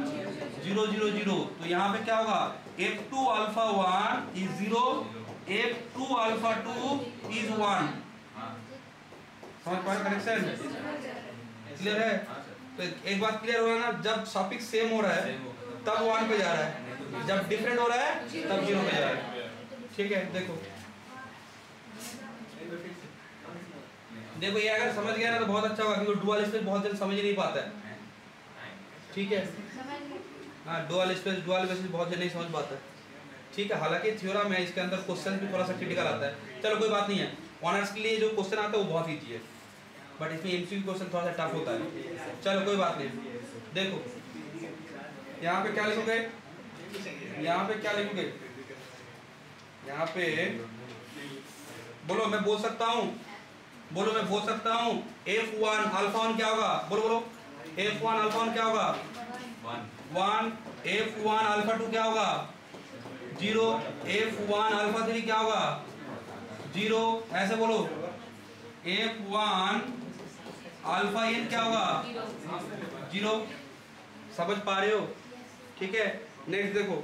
0 0 0। तो यहाँ पे क्या होगा? f2 alpha 1 is 0, f2 alpha 2 is 1। समझ पा रहे कनेक्शन? क्लियर है? तो एक बात क्लियर हो रहा है ना, जब सफिक्स सेम हो रहा है तब 1 पे जा रहा है, जब डिफरेंट हो रहा है तब 0 पे जा रहा है। ठीक है? देखो ये अगर समझ गया ना तो बहुत अच्छा होगा, क्योंकि डुअल स्पेस बहुत जल्द समझ ही नहीं पाता है। ठीक है। हाँ, डुअल स्पेस डुअल बेसिस बहुत जल्दी नहीं समझ पाता है, ठीक है। हालांकि थ्योरम है, इसके अंदर क्वेश्चन भी थोड़ा सा क्रिटिकल आता है। चलो कोई बात नहीं है, ऑनर्स के लिए जो क्वेश्चन आता है वो बहुत ईजी है, बट इसमें एमसीक्यू क्वेश्चन थोड़ा सा टफ होता है। चलो कोई बात नहीं। देखो यहाँ पे क्या लिखोगे, यहाँ पे क्या लिखोगे, यहाँ पे बोलो, मैं बोल सकता हूँ, बोलो मैं बोल सकता हूँ F1 अल्फा 1 क्या होगा, बोलो बोलो F1 अल्फा 1 क्या होगा 1, F1 अल्फा 2 क्या होगा 0, F1 अल्फा 3 क्या होगा 0, ऐसे बोलो F1 अल्फा n क्या होगा 0। समझ पा रहे हो, ठीक है। नेक्स्ट देखो,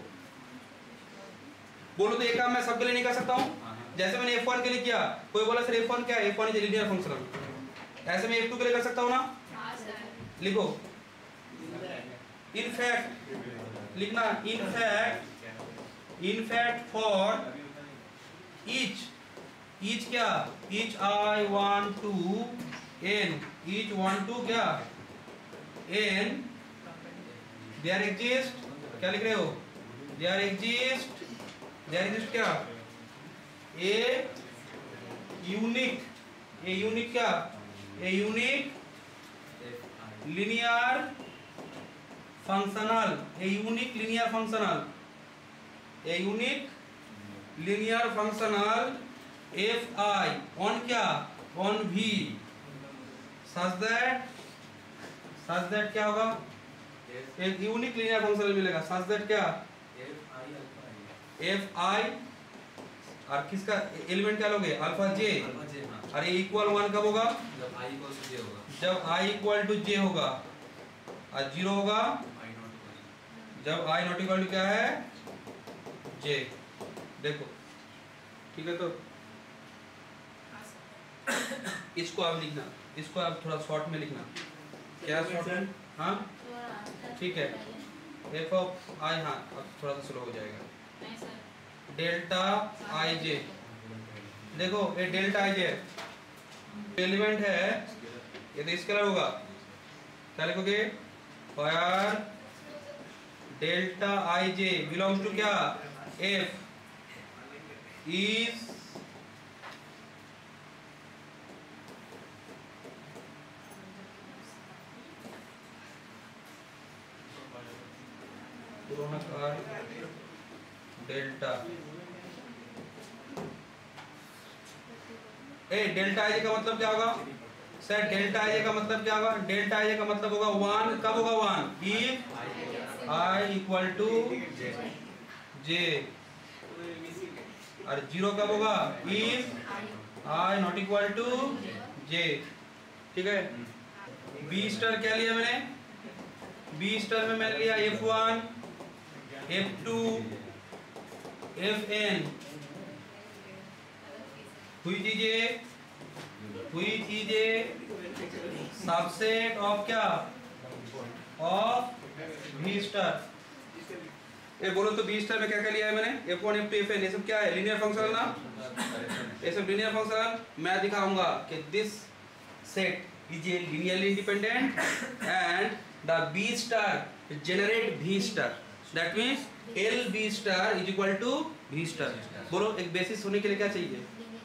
बोलो तो एक काम मैं सबके लिए नहीं कर सकता हूँ, जैसे मैंने F1 के लिए किया, कोई बोला सर F1 क्या है, F1 इज लीनियर फंक्शन, ऐसे मैं F2 के लिए कर सकता हूँ ना। लिखो इन फैक्ट, लिखना इन फैक्ट फॉर ईच क्या, each I want to n, each want to क्या n, देयर एग्जिस्ट क्या लिख रहे हो, देयर एग्जिस्ट क्या ए यूनिक क्या, ए linear functional, a unique linear functional F I on क्या, ऑन वी सच दैट क्या होगा, एक यूनिक लीनियर फंक्शनल मिलेगा सच दैट क्या एफ आई, और किसका एलिमेंट क्या लोगे अल्फा जे, और ये इक्वल 1 कब होगा जब i इक्वल टू जे होगा, और 0 होगा जब i नॉट इक्वल टू क्या है जे। देखो ठीक है, तो इसको आप लिखना, इसको आप थोड़ा शॉर्ट में लिखना, क्या शॉर्ट में, हाँ ठीक है, एफ ऑफ आई, हाँ अब थोड़ा सा स्लो हो जाएगा, डेल्टा आई जे। देखो ये डेल्टा आई जे एलिमेंट है, ये तो स्केलर होगा, क्या लिखोगे फायर delta I J belongs to क्या F is delta delta I का मतलब क्या होगा सर, डेल्टा आई का मतलब क्या होगा, डेल्टा आई का मतलब होगा 1, कब होगा 1 if I equal to J, और 0 कब होगा if I not equal to J, ठीक है। बी स्टार क्या लिया मैंने, बी स्टार में मैंने लिया F1 F2 Fn, which is a subset of क्या ऑफ V स्टार। ये बोलो तो V स्टार में क्या क्या लिया है मैंने, F1 F2 Fn, ये सब क्या है लीनियर फंक्शनल ना, ये सब लीनियर फंक्शनल। मैं दिखाऊंगा कि this set is a linearly independent and the B star generate V star, that means LB star is equal to V star. बोलो एक बेसिस होने के लिए क्या चाहिए,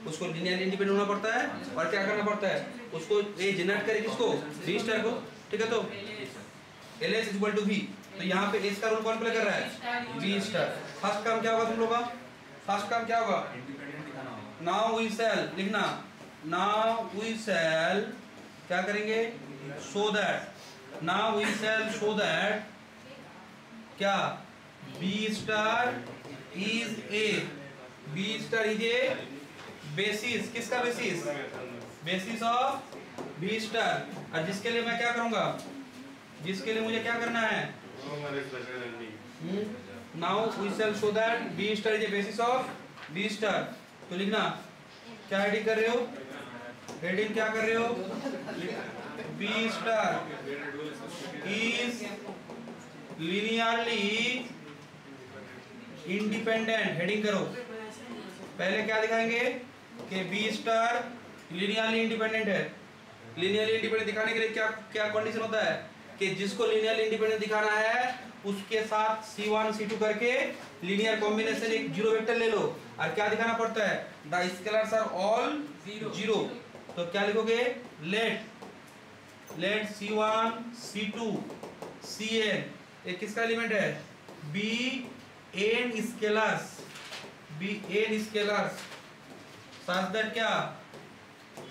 उसको लीनियरली इंडिपेंडेंट होना पड़ता है, और क्या करना पड़ता है उसको ए जनरेट करे किसको V स्टार को, ठीक है। तो LS is equal to V, तो यहाँ पे S का रोल कौन प्ले कर रहा है V स्टार। फर्स्ट काम क्या होगा तुम लोगों का, फर्स्ट काम क्या होगा, नाउ वी शैल लिखना, नाउ वी शैल क्या करेंगे, so that, now we shall so that क्या B star is a basis, किसका basis, basis of V star. और जिसके लिए मैं क्या करूंगा, जिसके लिए मुझे क्या करना है, now we shall show that B star is a basis of V star. तो लिखना क्या हेडिंग कर रहे हो, हेडिंग क्या कर रहे हो, B star is linearly independent, heading करो। पहले क्या दिखाएंगे कि B स्टार लीनियरली इंडिपेंडेंट है। लीनियरली इंडिपेंडेंट दिखाने के लिए क्या क्या कंडीशन होता है, कि जिसको लीनियर इंडिपेंडेंट दिखाना है उसके साथ C1 C2 करके लीनियर कॉम्बिनेशन एक जीरो वेक्टर ले लो। और क्या दिखाना पड़ता है? The scalars are all zero. तो क्या लिखोगे? लेट C1 C2 Cn ये किसका एलिमेंट है? Bn स्केलर्स such that क्या?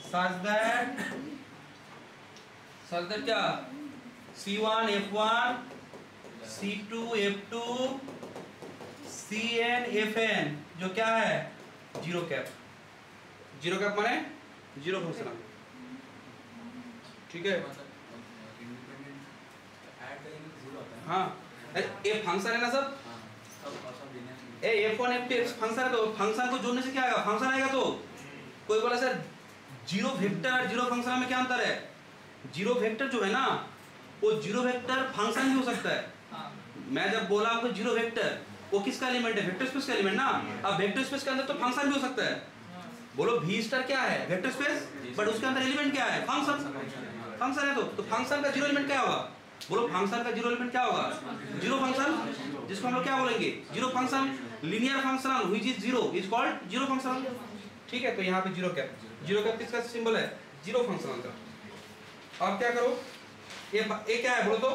such that क्या? C1 F1 C2 F2 Cn Fn जो क्या है? जीरो कैप माने जीरो फंक्शनल। ठीक है, इंडिपेंडेंट ऐड करेंगे तो जीरो आता है। हाँ ये फंक्शन है ना सब। ए F1 F2 फंक्शन है, तो फंक्शन को जोड़ने से क्या आएगा? फंक्शन आएगा। तो कोई बोला सर जीरो वेक्टर और जीरो फंक्शन में क्या अंतर है? जीरो वेक्टर जो है ना वो जीरो वेक्टर फंक्शन भी हो सकता है। मैं जब बोला आपको जीरो वेक्टर वो किसका एलिमेंट है? वेक्टर स्पेस का एलिमेंट ना। अब वेक्टर स्पेस के अंदर तो फंक्शन भी हो सकता है। बोलो V स्टार क्या है? वेक्टर स्पेस, बट उसके अंदर एलिमेंट क्या है? फंक्शन है। तो फंक्शन का जीरो एलिमेंट क्या होगा? बोलो फंक्शन का जीरो एलिमेंट क्या होगा? जीरो फंक्शन, जिसको हम लोग क्या बोलेंगे? Zero function. Linear functional which is zero is called zero functional. ठीक है, तो यहाँ पे जीरो कैप किसका सिंबल है? जीरो फंक्शनल का। अब क्या करो, ये क्या है बोलो तो?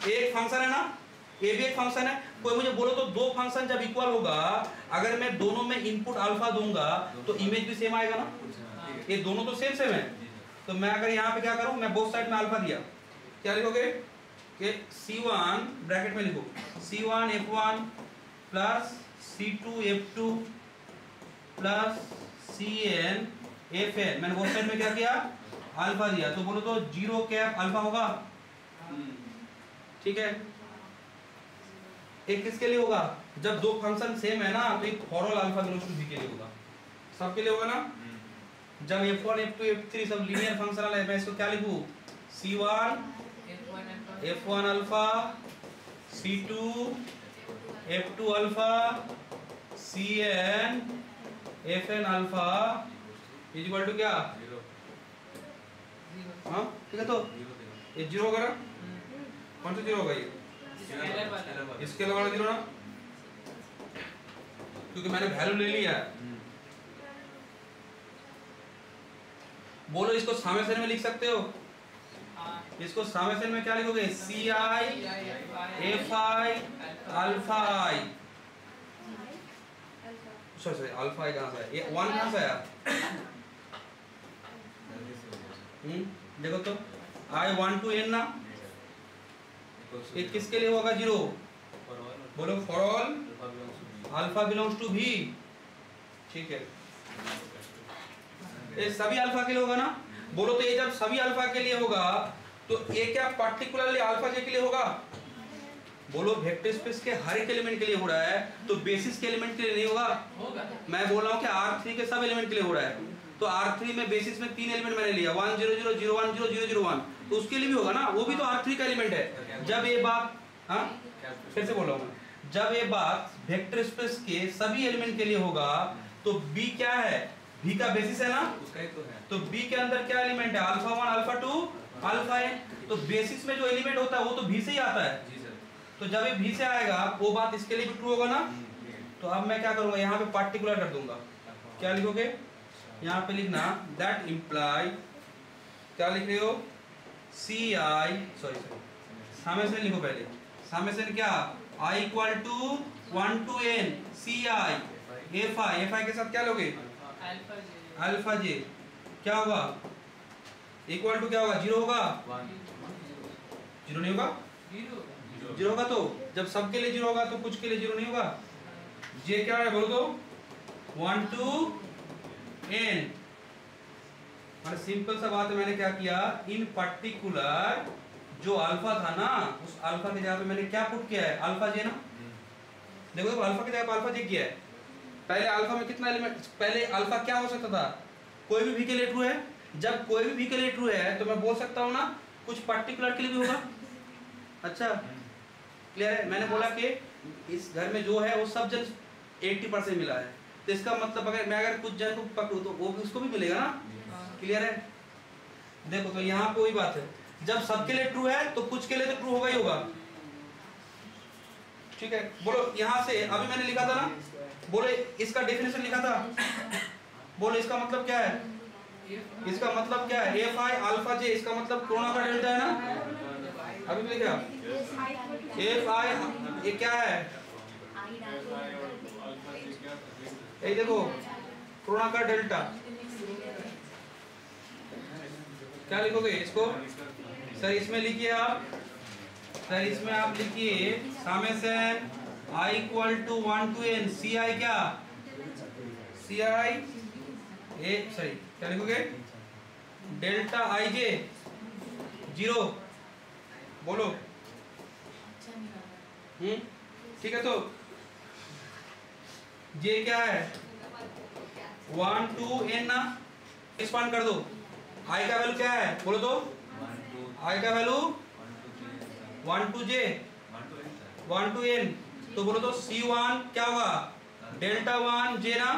एक फंक्शन है ना, ये भी एक फंक्शन है। कोई मुझे बोलो तो दो फंक्शन जब इक्वल होगा, अगर मैं दोनों में इनपुट अल्फा दूंगा तो इमेज भी सेम आएगा ना। ये दोनों तो सेम है। तो मैं अगर यहाँ पे क्या करूँ, मैं बोथ साइड में अल्फा दिया, क्या लिखोगे कि C1 ब्रैकेट में लिखो C1 F1 plus C2 F2 plus Cn Fn। मैंने बोथ साइड में क्या किया? अल्फा दिया। तो बोलो तो जीरो कैप अल्फा होगा। ठीक है, एक किसके लिए होगा? जब दो फंक्शन सेम है ना तो एक for all alpha belongs to V के लिए होगा। सबके लिए होगा ना। जब F1 F2 F3 सब लीनियर फंक्शनल है, मैं इसको क्या लिखूं? C1 F1 alpha C2 F2 alpha Cn Fn alpha is equal to क्या? हाँ ठीक है, तो ये जीरो होगा ना। कौन सा जीरो होगा? ये स्केलर वाला जीरो ना, क्योंकि मैंने वैल्यू ले लिया। बोलो इसको सामेसन में लिख सकते हो? इसको सामेसन में क्या लिखोगे? Ci Fi alpha I। Sorry alpha I कहाँ से आया? ये 1 कहाँ से आया? देखो तो I1 to n ना, ये किसके लिए होगा जीरो? बोलो for all alpha belongs to V। ठीक है, ये सभी अल्फा के लिए होगा ना। बोलो तो ये जब सभी अल्फा के लिए होगा तो ये क्या पार्टिकुलरली अल्फा जे के लिए होगा? बोलो वेक्टर स्पेस के हर एक एलिमेंट के लिए हो रहा है, तो बेसिस के एलिमेंट के लिए नहीं होगा। मैं बोल रहा हूँ कि R3 के सब एलिमेंट के लिए हो रहा है। तो R3 में बेसिस में तीन एलिमेंट मैंने लिया 1 0 0 0 1 0 0 0 1, तो उसके लिए भी होगा ना, वो भी तो R3 का एलिमेंट है। जब ये बात, हाँ फिर से बोल रहा हूँ, जब ये बात वेक्टर स्पेस के सभी एलिमेंट के लिए होगा तो B क्या है? V का बेसिस है ना, उसका ही तो है। तो B के अंदर क्या एलिमेंट है? Alpha 1 alpha 2 alpha n। तो बेसिस में जो एलिमेंट होता है वो तो V से ही आता है। जी सर। तो जब ये V से आएगा वो बात इसके लिए भी ट्रू होगा ना। तो अब मैं क्या करूंगा, यहाँ पे पार्टिकुलर कर दूंगा। क्या लिखोगे? यहाँ पे लिखना दैट इम्प्लाई, क्या लिख रहे हो? सामेसन लिखो पहले। सामेसन क्या? I equal to 1 to n Ci Fi के साथ क्या लोगे? Alpha j. क्या होगा? इक्वल टू क्या होगा? जीरो होगा? जीरो नहीं होगा? जीरो होगा तो जब सबके लिए जीरो होगा तो कुछ के लिए जीरो नहीं होगा। जे क्या है बोलो तो? 1 to n। और सिंपल सा बात है, मैंने क्या किया, इन पर्टिकुलर जो अल्फा था ना उस अल्फा की जगह पे मैंने क्या पुट किया है? अल्फा जे ना। देखो तो अल्फा की जगह पे अल्फा जे किया है। पहले अल्फा में कितना एलिमेंट, पहले अल्फा क्या हो सकता था? कोई भी V के लिए ट्रू है। जब कोई भी V के लिए ट्रू है तो मैं बोल सकता हूँ ना कुछ पर्टिकुलर के लिए भी होगा। अच्छा क्लियर है? मैंने बोला कि इस घर में जो है वो सब जन 80% मिला है, तो इसका मतलब अगर मैं कुछ जन को पकड़ूं तो वो उसको भी मिलेगा ना। क्लियर है? देखो तो यहाँ पे वही बात है, जब सबके लिए ट्रू है तो कुछ के लिए तो ट्रू होगा ही होगा। ठीक है, बोलो यहां से अभी मैंने लिखा था ना, बोलो इसका डेफिनेशन लिखा था, बोलो इसका मतलब क्या है, इसका मतलब क्या है, एफ आई अल्फा जे, इसका मतलब कोरोना का डेल्टा है ना, अभी भी लिखा एफ आई, ये क्या है, ये देखो कोरोना का डेल्टा, क्या लिखोगे इसको सर, इसमें लिखिए आप सर, इसमें आप लिखिए summation i equal to 1 to n c i, क्या सी आई ए, सॉरी क्या लिखोगे, डेल्टा आई जे 0, बोलो ठीक है, तो जे क्या है 1 to n ना, एक्सपांड कर दो, i का वैल्यू क्या है बोलो तो, i का value 1 to j 1 to n, तो बोलो तो C1 क्या होगा डेल्टा 1 j ना,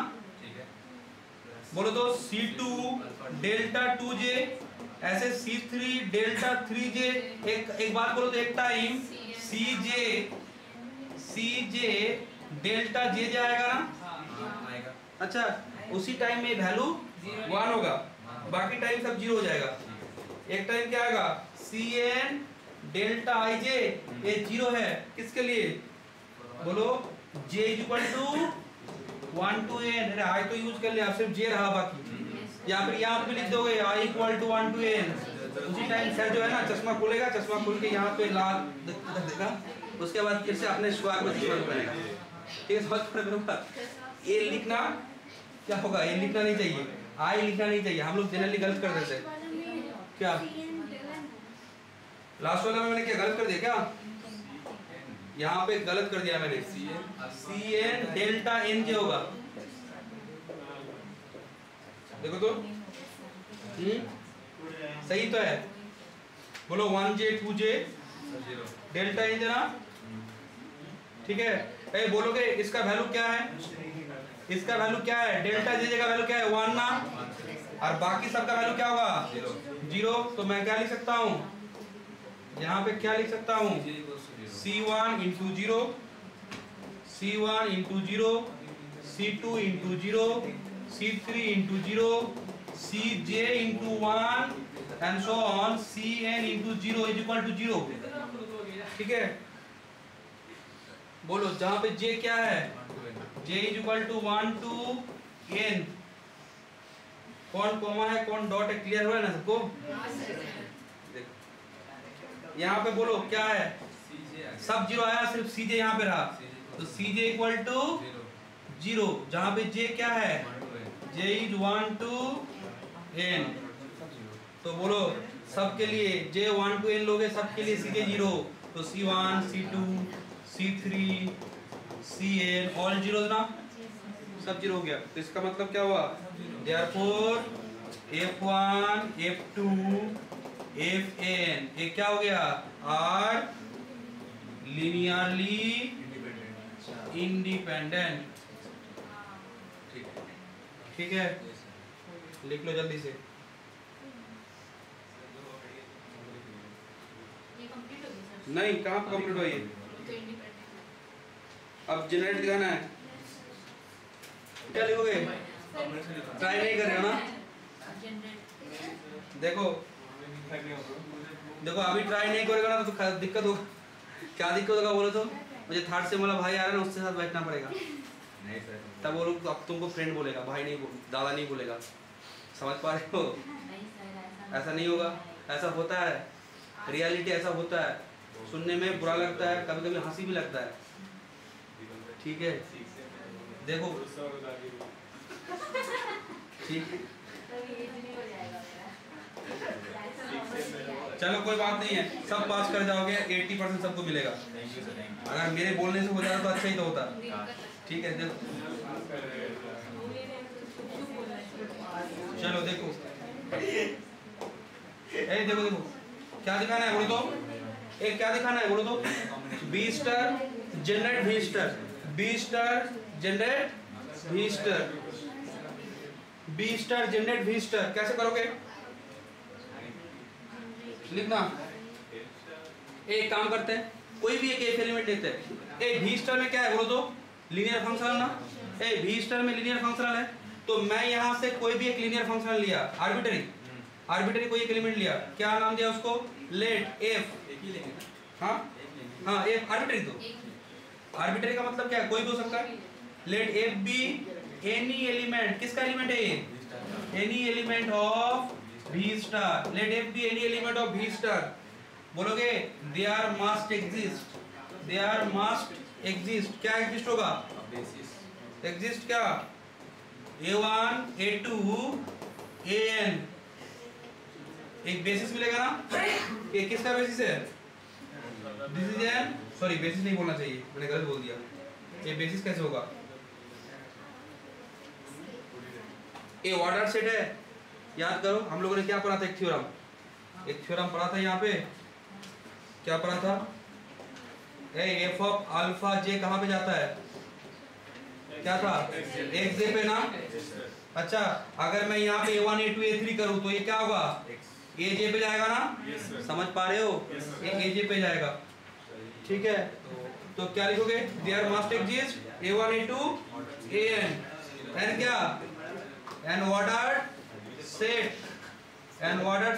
बोलो तो C2 डेल्टा 2j, ऐसे C3 डेल्टा 3j, एक बात बोलो तो एक टाइम CJ डेल्टा j आएगा ना, अच्छा उसी टाइम में वैल्यू 1 होगा, बाकी टाइम सब 0 हो जाएगा। एक टाइम क्या आएगा Cn डेल्टा ij, ये 0 है किसके लिए, बोलो j equal to 1 to n, अरे i तो यूज कर लिया, सिर्फ j रहा बाकी, या फिर यहाँ पे लिख दोगे i equal to 1 to n, उसी टाइम सर जो है ना चश्मा खोलेगा, चश्मा खोल के यहाँ पे लाल देगा, उसके बाद फिर से अपने स्वाग में चश्मा पहनेगा, ठीक है, समझ पड़े मेरे बात, ये लिखना क्या होगा, ये लिखना नहीं चाहिए, i लिखना नहीं चाहिए, हम लोग जनरली गलत कर देते हैं, क्या लास्ट वाला में मैंने क्या गलत कर दिया क्या, यहाँ पे गलत कर दिया मैंने, Cn डेल्टा n जे होगा, देखो तो सही तो है, बोलो 1j 2j डेल्टा n जे ना, ठीक है, ए बोलोगे इसका वैल्यू क्या है, इसका वैल्यू क्या है, डेल्टा जे का वैल्यू क्या है 1 ना, और बाकी सबका वैल्यू क्या होगा 0, तो मैं क्या लिख सकता हूँ यहाँ पे, क्या लिख सकता हूँ C1 into 0, C1 into 0, C2 into 0, C3 into 0, Cj into 1 and so on, Cn into 0 is equal to 0, ठीक है, बोलो जहाँ पे j क्या है, j is equal to 1 to n, कौन कॉमा है कौन डॉट है, क्लियर हो रहा है ना सबको, यहाँ पे बोलो क्या है, सब 0 आया, सिर्फ Cj यहाँ पे रहा, तो Cj इक्वल टू 0, जहाँ पे j क्या है, j is 1 to n, तो बोलो सबके लिए j 1 to n लोगे, सबके लिए Cj 0, तो C1 C2 C3 Cn all 0 ना, सब 0 हो गया, तो इसका मतलब क्या हुआ, therefore F1 F2 Fn ये क्या हो गया, आर लिनियरली इंडिपेंडेंट, ठीक है, लिख लो जल्दी से, नहीं कहाँ पे कंप्लीट हुई है, अब जनरेट दिखाना है, क्या लिखोगे, ट्राई नहीं कर रहे हो ना, देखो देखो अभी ट्राई नहीं करेगा ना तो दिक्कत होगा, क्या दिक्कत होगा बोलो तो, मुझे थर्ड से वाला भाई आ रहा है ना, उसके साथ बैठना पड़ेगा, नहीं सर, तब वो लोग अब तुमको फ्रेंड बोलेगा, भाई नहीं दादा नहीं बोलेगा, समझ पा रहे हो, ऐसा नहीं होगा, ऐसा होता है, रियलिटी ऐसा होता है, सुनने में बुरा लगता है, कभी कभी हंसी भी लगता है, ठीक है, देखो ठीक है, चलो कोई बात नहीं है, सब पास कर जाओगे, 80% सबको मिलेगा, अगर मेरे बोलने से हो जाता तो अच्छा ही तो होता, ठीक है, देखो चलो देखो, देखो देखो क्या दिखाना है बोलो तो, एक क्या दिखाना है बोलो तो, बी स्टार जनरेट भी स्टार, बी स्टार जनरेट भी स्टार, बी स्टार जनरेट भी स्टार कैसे करोगे, लिखना। एक काम करते हैं, कोई भी एक एफ एलिमेंट लेते हैं। ए भी स्टार में क्या है बोलो तो? लीनियर फंक्शनल ना। ए भी स्टार में लीनियर फंक्शनल है, तो मैं यहाँ से कोई भी एक लीनियर फंक्शनल लिया, आर्बिटरी कोई एक एलिमेंट लिया, क्या नाम दिया उसको? Let f. एक ही लेंगे ना? हाँ एक लेंगे। हाँ, एफ आर्बिटरी। तो आर्बिटरी का मतलब क्या है? कोई भी हो सकता है। Let F be any element, किसका एलिमेंट है ये? Any element of V star. Let F be any element of V star. बोलोगे there must exist, there must exist. क्या एग्जिस्ट होगा? बेसिस। एग्जिस्ट क्या? A1 A2 AN, एक basis मिलेगा ना? ये किसका बेसिस है? This is an, sorry basis नहीं बोलना चाहिए, मैंने गलत बोल दिया। ये बेसिस कैसे होगा? ये ऑर्डर सेट है। याद करो हम लोगों ने क्या पढ़ा था? एक थ्योरम पढ़ा था यहाँ पे। क्या पढ़ा था? एफ ऑफ अल्फा जे कहाँ पे जाता है? क्या था? एक जे पे ना। अच्छा, अगर मैं यहाँ पे A1 A2 A3 करूँ तो ये क्या होगा? ए जे पे जाएगा ना? समझ पा रहे हो? ये ए जे पे जाएगा। ठीक है, तो क्या लिखोगे? There must exist A1 A2 AN। N क्या? N ordered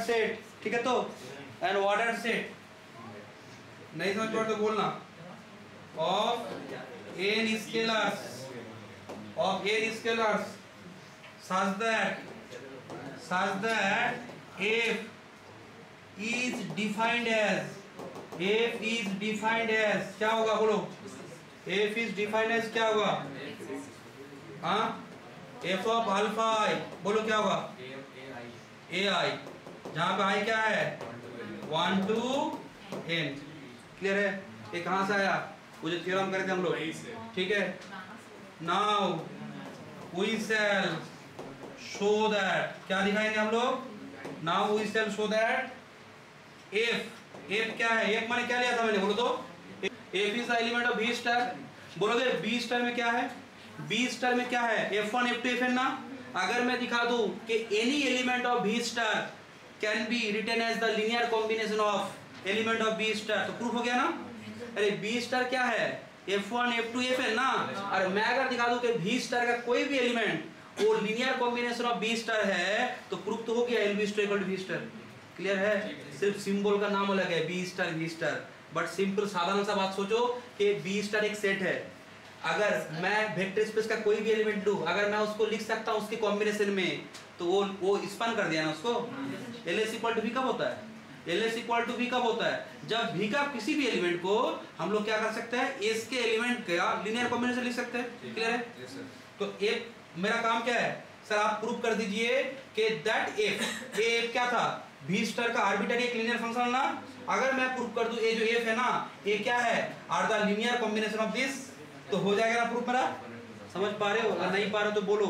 set. ठीक है, तो एन ऑर्डर्ड सेट। नहीं समझ पा तो बोलना। Of n scalars such that f is defined as क्या होगा बोलो? f is defined as क्या होगा? हाँ, f of alpha I, बोलो क्या होगा? ai, जहाँ पे i क्या है? 1 to n। क्लियर है? ये कहाँ से आया? वो जो थ्योरम करे थे हम लोग, ठीक है। Now we shall show that, क्या दिखाएंगे हम लोग? Now we shall show that f क्या है? एफ माने क्या लिया था मैंने? बोलो तो। F is the element of b star. बोलोगे बी स्टार में क्या है? बी स्टार में क्या है? F1 F2 Fn ना। अगर मैं दिखा दूं कि any element of b star can be written as the linear combination of element of b star, तो प्रूफ हो गया ना? अरे बी स्टार क्या है? F1 F2 Fn ना। और मैं अगर दिखा दूं कि बी स्टार का कोई भी एलिमेंट वो linear combination of b star है, तो प्रूफ तो हो गया l b star equal to b star. Clear है? सिर्फ सिंबल का नाम अलग है, b star b star, but simple साधारण सा बात सोचो कि बी स्टार एक सेट है। अगर मैं वेक्टर स्पेस का कोई भी एलिमेंट लूं, अगर मैं उसको लिख सकता हूं उसके कॉम्बिनेशन में, तो वो स्पैन कर दिया ना उसको। LS इक्वल टू V कब होता है? LS इक्वल टू V कब होता है? जब V का किसी भी एलिमेंट को हम लोग क्या कर सकते हैं? S के एलिमेंट का लीनियर कॉम्बिनेशन लिख सकते हैं। क्लियर है? तो एक मेरा काम क्या है सर? आप प्रूव कर दीजिए कि दैट F क्या था? V स्टार का आर्बिट्ररी एक लीनियर फंक्शन ना। अगर मैं प्रूव कर दूं ये जो F है ना, ये क्या है? Are the linear combination of this, तो हो जाएगा ना प्रूफ मेरा? समझ पा रहे हो? अगर नहीं पा रहे हो तो बोलो।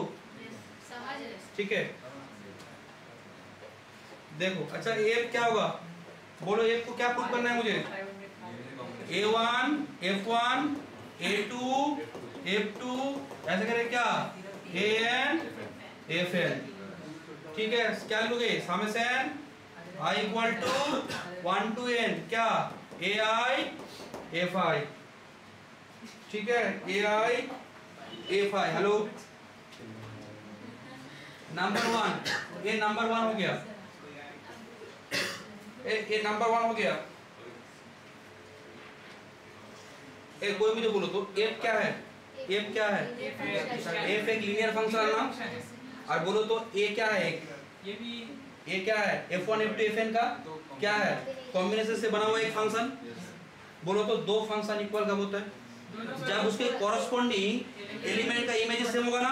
ठीक है, देखो। अच्छा एफ क्या होगा? बोलो एफ को क्या प्रूफ करना है मुझे? A1 F1 A2 F2 ऐसे करें क्या? AN FN। ठीक है, क्या लिखोगे? Summation I equal to 1 to n क्या? AI FI। ठीक है, AI FI। हेलो, नंबर 1, ये नंबर 1 हो गया। ये नंबर 1 हो गया। कोई मुझे बोलो तो F क्या है? F क्या है? F एक लीनियर फंक्शन है ना। और बोलो तो A क्या है? ये भी A क्या है? F1 F2 Fn का क्या है? कॉम्बिनेशन से बना हुआ एक फंक्शन। बोलो तो दो फंक्शन इक्वल कब होता है? जब उसके कॉरस्पॉन्डिंग एलिमेंट का इमेजेस सेम होगा ना।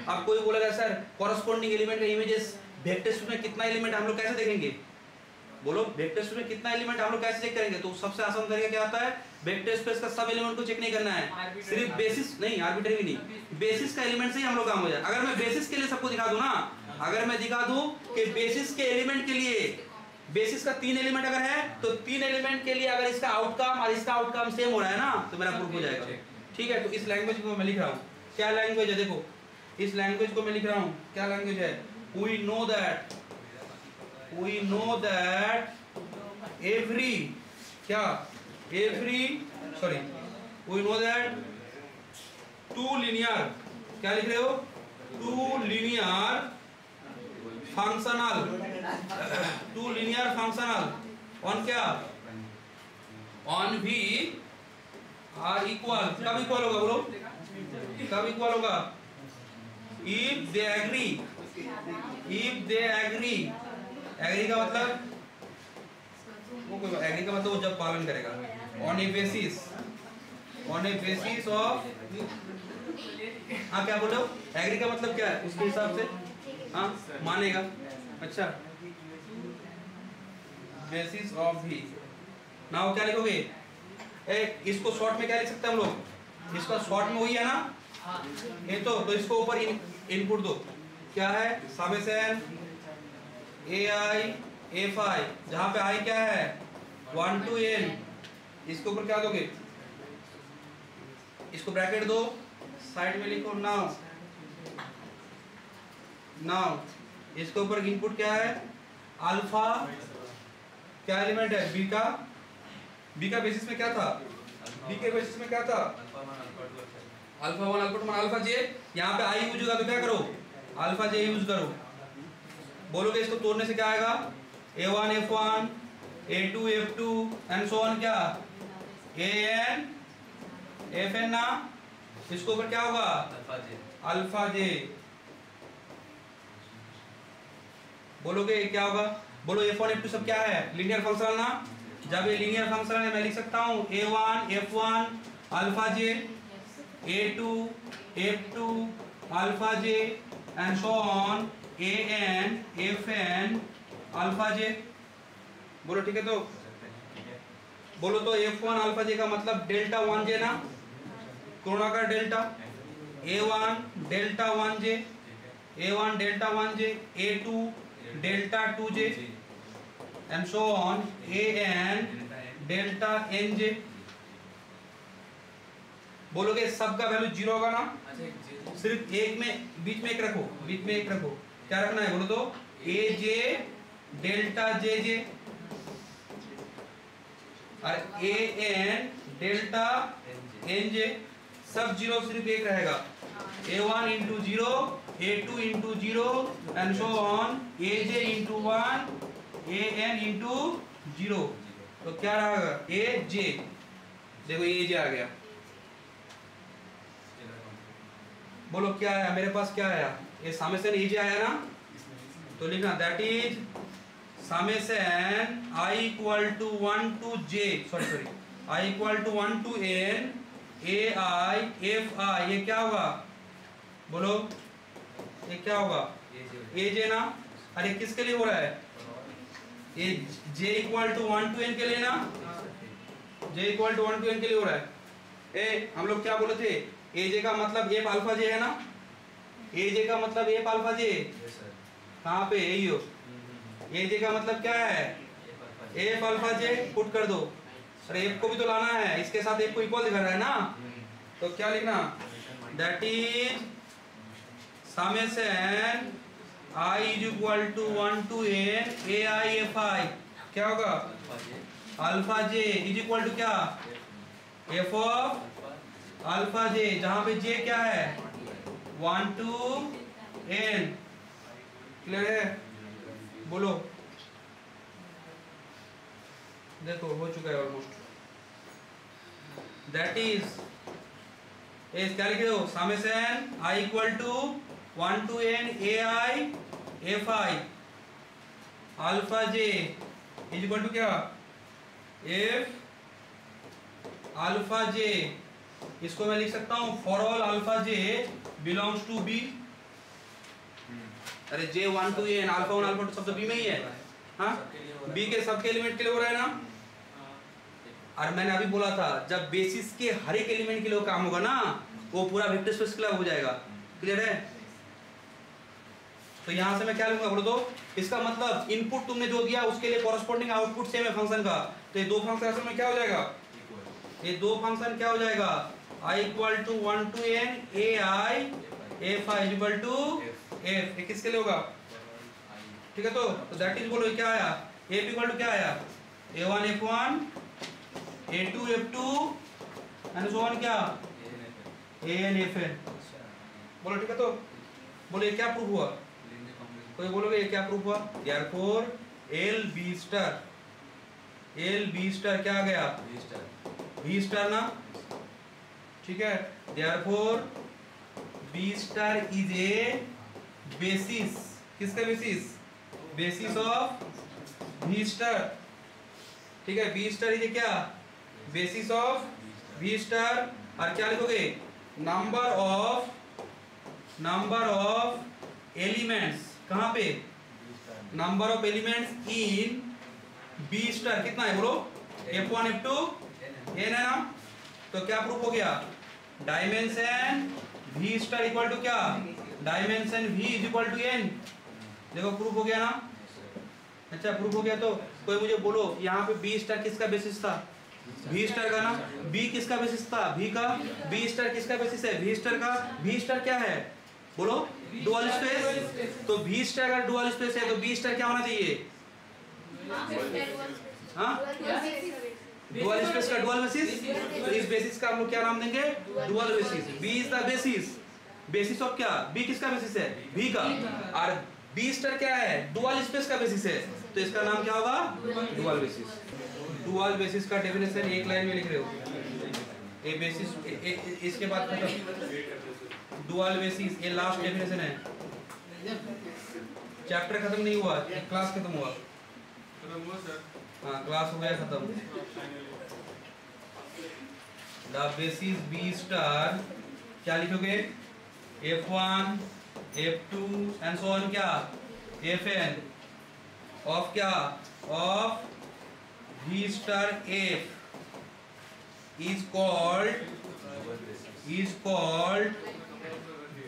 अब कोई बोलेगा सर कॉरस्पॉन्डिंग एलिमेंट का इमेजेस वेक्टर स्पेस में कितना एलिमेंट हम लोग कैसे देखेंगे? बोलो वेक्टर स्पेस में कितना एलिमेंट हम लोग कैसे चेक करेंगे? तो सबसे आसान तरीका क्या आता है? वेक्टर स्पेस का सब एलिमेंट को चेक नहीं करना है, सिर्फ बेसिस नहीं, आर्बिट्ररी भी नहीं, बेसिस का एलिमेंट से ही हम लोग काम हो जाए। अगर मैं बेसिस के लिए सबको दिखा दूं ना, अगर मैं दिखा दूं कि बेसिस के एलिमेंट के लिए, बेसिस का 3 एलिमेंट अगर है तो 3 एलिमेंट के लिए अगर इसका आउटकम और इसका आउटकम सेम हो रहा है ना, तो मेरा प्रूफ हो जाएगा। ठीक है, तो इस लैंग्वेज को मैं लिख रहा हूँ। क्या लैंग्वेज है? देखो इस लैंग्वेज को मैं लिख रहा हूँ। क्या लैंग्वेज है? वी नो दैट एवरी क्या every sorry we know that two linear क्या लिख रहे हो टू लीनियर फंक्शनल ऑन क्या ऑन भी आर इक्वल कब इक्वल होगा बोलो कब इक्वल होगा इफ दे एग्री एग्री का मतलब एग्री का मतलब वो जब पालन करेगा ऑन ए बेसिस ऑफ हाँ क्या बोलो एग्री का मतलब क्या है उसके हिसाब से हाँ मानेगा अच्छा बेसिस ऑफ भी ना क्या लिखोगे इसको शॉर्ट में क्या लिख सकते हैं हम लोग इसका शॉर्ट में वही है ना ये तो इसको ऊपर इनपुट दो क्या है समेशन ai fi जहां पे i क्या है 1 to n इसके ऊपर क्या दोगे इसको ब्रैकेट दो साइड में लिखो नाउ इसके ऊपर इनपुट क्या है अल्फा क्या एलिमेंट है बी का बेसिस में क्या था बी के बेसिस में क्या था अल्फा 1 अल्फा 2 अल्फा जे यहाँ पे आई यूज होगा तो क्या करो अल्फा जे यूज करो बोलोगे इसको तोड़ने से क्या आएगा a1 f1 a2 f2 and so on क्या an fn ना इसको ऊपर क्या होगा अल्फा जे बोलोगे क्या होगा बोलो f1 f2 सब क्या है लीनियर फंक्शनल ना जब ये लीनियर फंक्शनल है मैं लिख सकता हूँ a1 f1 alpha J a2 f2 alpha J and so on an fn alpha जे बोलो ठीक है तो बोलो तो f1 अल्फा जे का मतलब डेल्टा 1 जे ना कोणाकार delta a1 delta 1 J a1 delta 1 J a2 delta 2 J and so on an delta n J बोलोगे सबका वैल्यू 0 होगा ना सिर्फ एक में बीच में एक रखो क्या रखना है बोलो तो ए जे डेल्टा जे जे और ए एन डेल्टा एन जे सब 0 सिर्फ एक रहेगा a1 into 0 a2 into 0 and so on aj into 1 an into 0 तो क्या रहेगा aj देखो aj आ गया बोलो क्या आया मेरे पास क्या आया ये समेशन aj आया ना तो लिखना that is summation I equal to 1 to j sorry I equal to 1 to n ai fi ये क्या होगा बोलो ये क्या होगा aj ना अरे किसके लिए हो रहा है ये j equal to 1 to n के लिए ना j equal to 1 to n के लिए हो रहा है हम लोग क्या बोले थे aj का मतलब f अल्फा j है ना aj का मतलब f अल्फा j कहाँ पे यही हो aj का मतलब क्या है f अल्फा j पुट कर दो अरे f को भी तो लाना है इसके साथ f को इक्वल दिखा रहा है ना तो क्या लिखना that is summation I is equal to 1 to n ai fi क्या होगा alpha j is equal to क्या f ऑफ अल्फा j जहां पे j क्या है 1 to n क्लियर है बोलो देखो हो चुका है ऑलमोस्ट दैट इज क्या लिख रहे हो summation I equal to 1 to n ai fi alpha j is equal to क्या f अल्फा j इसको मैं लिख सकता हूं for all alpha j belongs to b अरे j 1 to n alpha 1 alpha 2 सब तो b में ही है हाँ b के सबके एलिमेंट के लिए हो रहा है ना और मैंने अभी बोला था जब बेसिस के हर एक एलिमेंट के लिए काम होगा ना वो पूरा वेक्टर स्पेस क्लब हो जाएगा क्लियर है तो यहां से मैं क्या लूंगा बोलो तो इसका मतलब इनपुट तुमने जो दिया उसके लिए कॉरेस्पॉन्डिंग आउटपुट सेम है फंक्शन का तो ये दो फंक्शन असल में क्या हो जाएगा ये दो फंक्शन क्या हो जाएगा I equal to 1 to n ai fi equal to f ये किसके लिए होगा ठीक है तो दैट इज बोलो क्या आया f इक्वल टू क्या आया A1 F1 A2 F2 and so on क्या AN FN। बोलो ठीक है तो बोलो ये क्या प्रूफ हुआ? कोई बोलोगे ये क्या प्रूफ हुआ? Therefore L B स्टार क्या आ गया? V स्टार ना, ठीक है। Therefore B star is a basis, किसका basis? Basis of V star, ठीक है। B स्टार इज क्या? Basis of V star. और क्या लिखोगे? नंबर ऑफ एलिमेंट्स, कहाँ पे? Number of elements in B star कितना है बोलो? F1 F2 n है ना। तो क्या प्रूफ हो गया? Dimension V star equal to क्या? Dimension V is equal to n। देखो प्रूफ हो गया ना। अच्छा प्रूफ हो गया तो कोई मुझे बोलो यहाँ पे B स्टार किसका बेसिस था? V स्टार का ना। B किसका बेसिस था? V का। B स्टार किसका बेसिस है? V स्टार का। V स्टार क्या है बोलो? Dual space. तो V स्टार का डुअल स्पेस है तो B स्टार क्या होना चाहिए? हाँ डुअल स्पेस का डुअल बेसिस। तो इस बेसिस का हम लोग क्या नाम देंगे? Dual basis. B is the basis. Basis of क्या? B किसका बेसिस है? V का। और B स्टार क्या है? डुअल स्पेस का बेसिस है तो इसका नाम क्या होगा? Dual basis. डुअल बेसिस का डेफिनेशन एक लाइन में लिख रहे हो। ए बेसिस इसके बाद खत्म। डुअल बेसिस ये लास्ट डेफिनेशन है। चैप्टर खत्म नहीं हुआ, क्लास खत्म हुआ। हाँ क्लास हो गया खत्म। द बेसिस B स्टार क्या लिखोगे? F1 F2 and so on क्या? Fn ऑफ क्या? Of V star F is called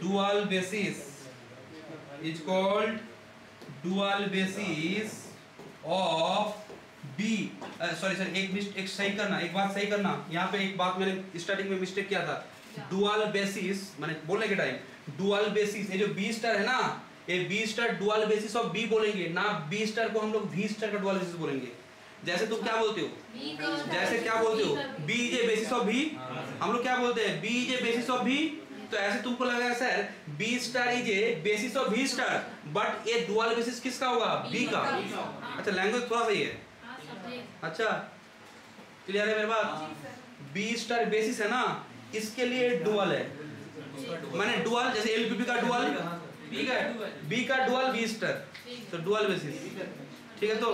dual basis, is called dual basis of B। Sorry एक सही करना, एक बात सही करना। यहाँ पे एक बात मैंने स्टार्टिंग में मिस्टेक किया था। डुअल बेसिस मैंने बोलने के टाइम डुअल बेसिस, ये जो B स्टार है ना, ये B star dual basis of B बोलेंगे ना। B स्टार को हम लोग V स्टार का डुअल बेसिस बोलेंगे। जैसे तुम क्या बोलते हो? जैसे क्या बोलते हो? B is a basis of V। हम लोग क्या बोलते हैं? B is a basis of V। तो ऐसे तुमको लगेगा sir B star is a basis of V star, but ये डुअल बेसिस किसका होगा? B का। अच्छा लैंग्वेज थोड़ा सही है। अच्छा क्लियर है मेरे बात? B स्टार बेसिस है ना, इसके लिए डुअल है। माने डुअल जैसे LPP का डुअल B का डुअल B स्टार, तो डुअल बेसिस। ठीक है तो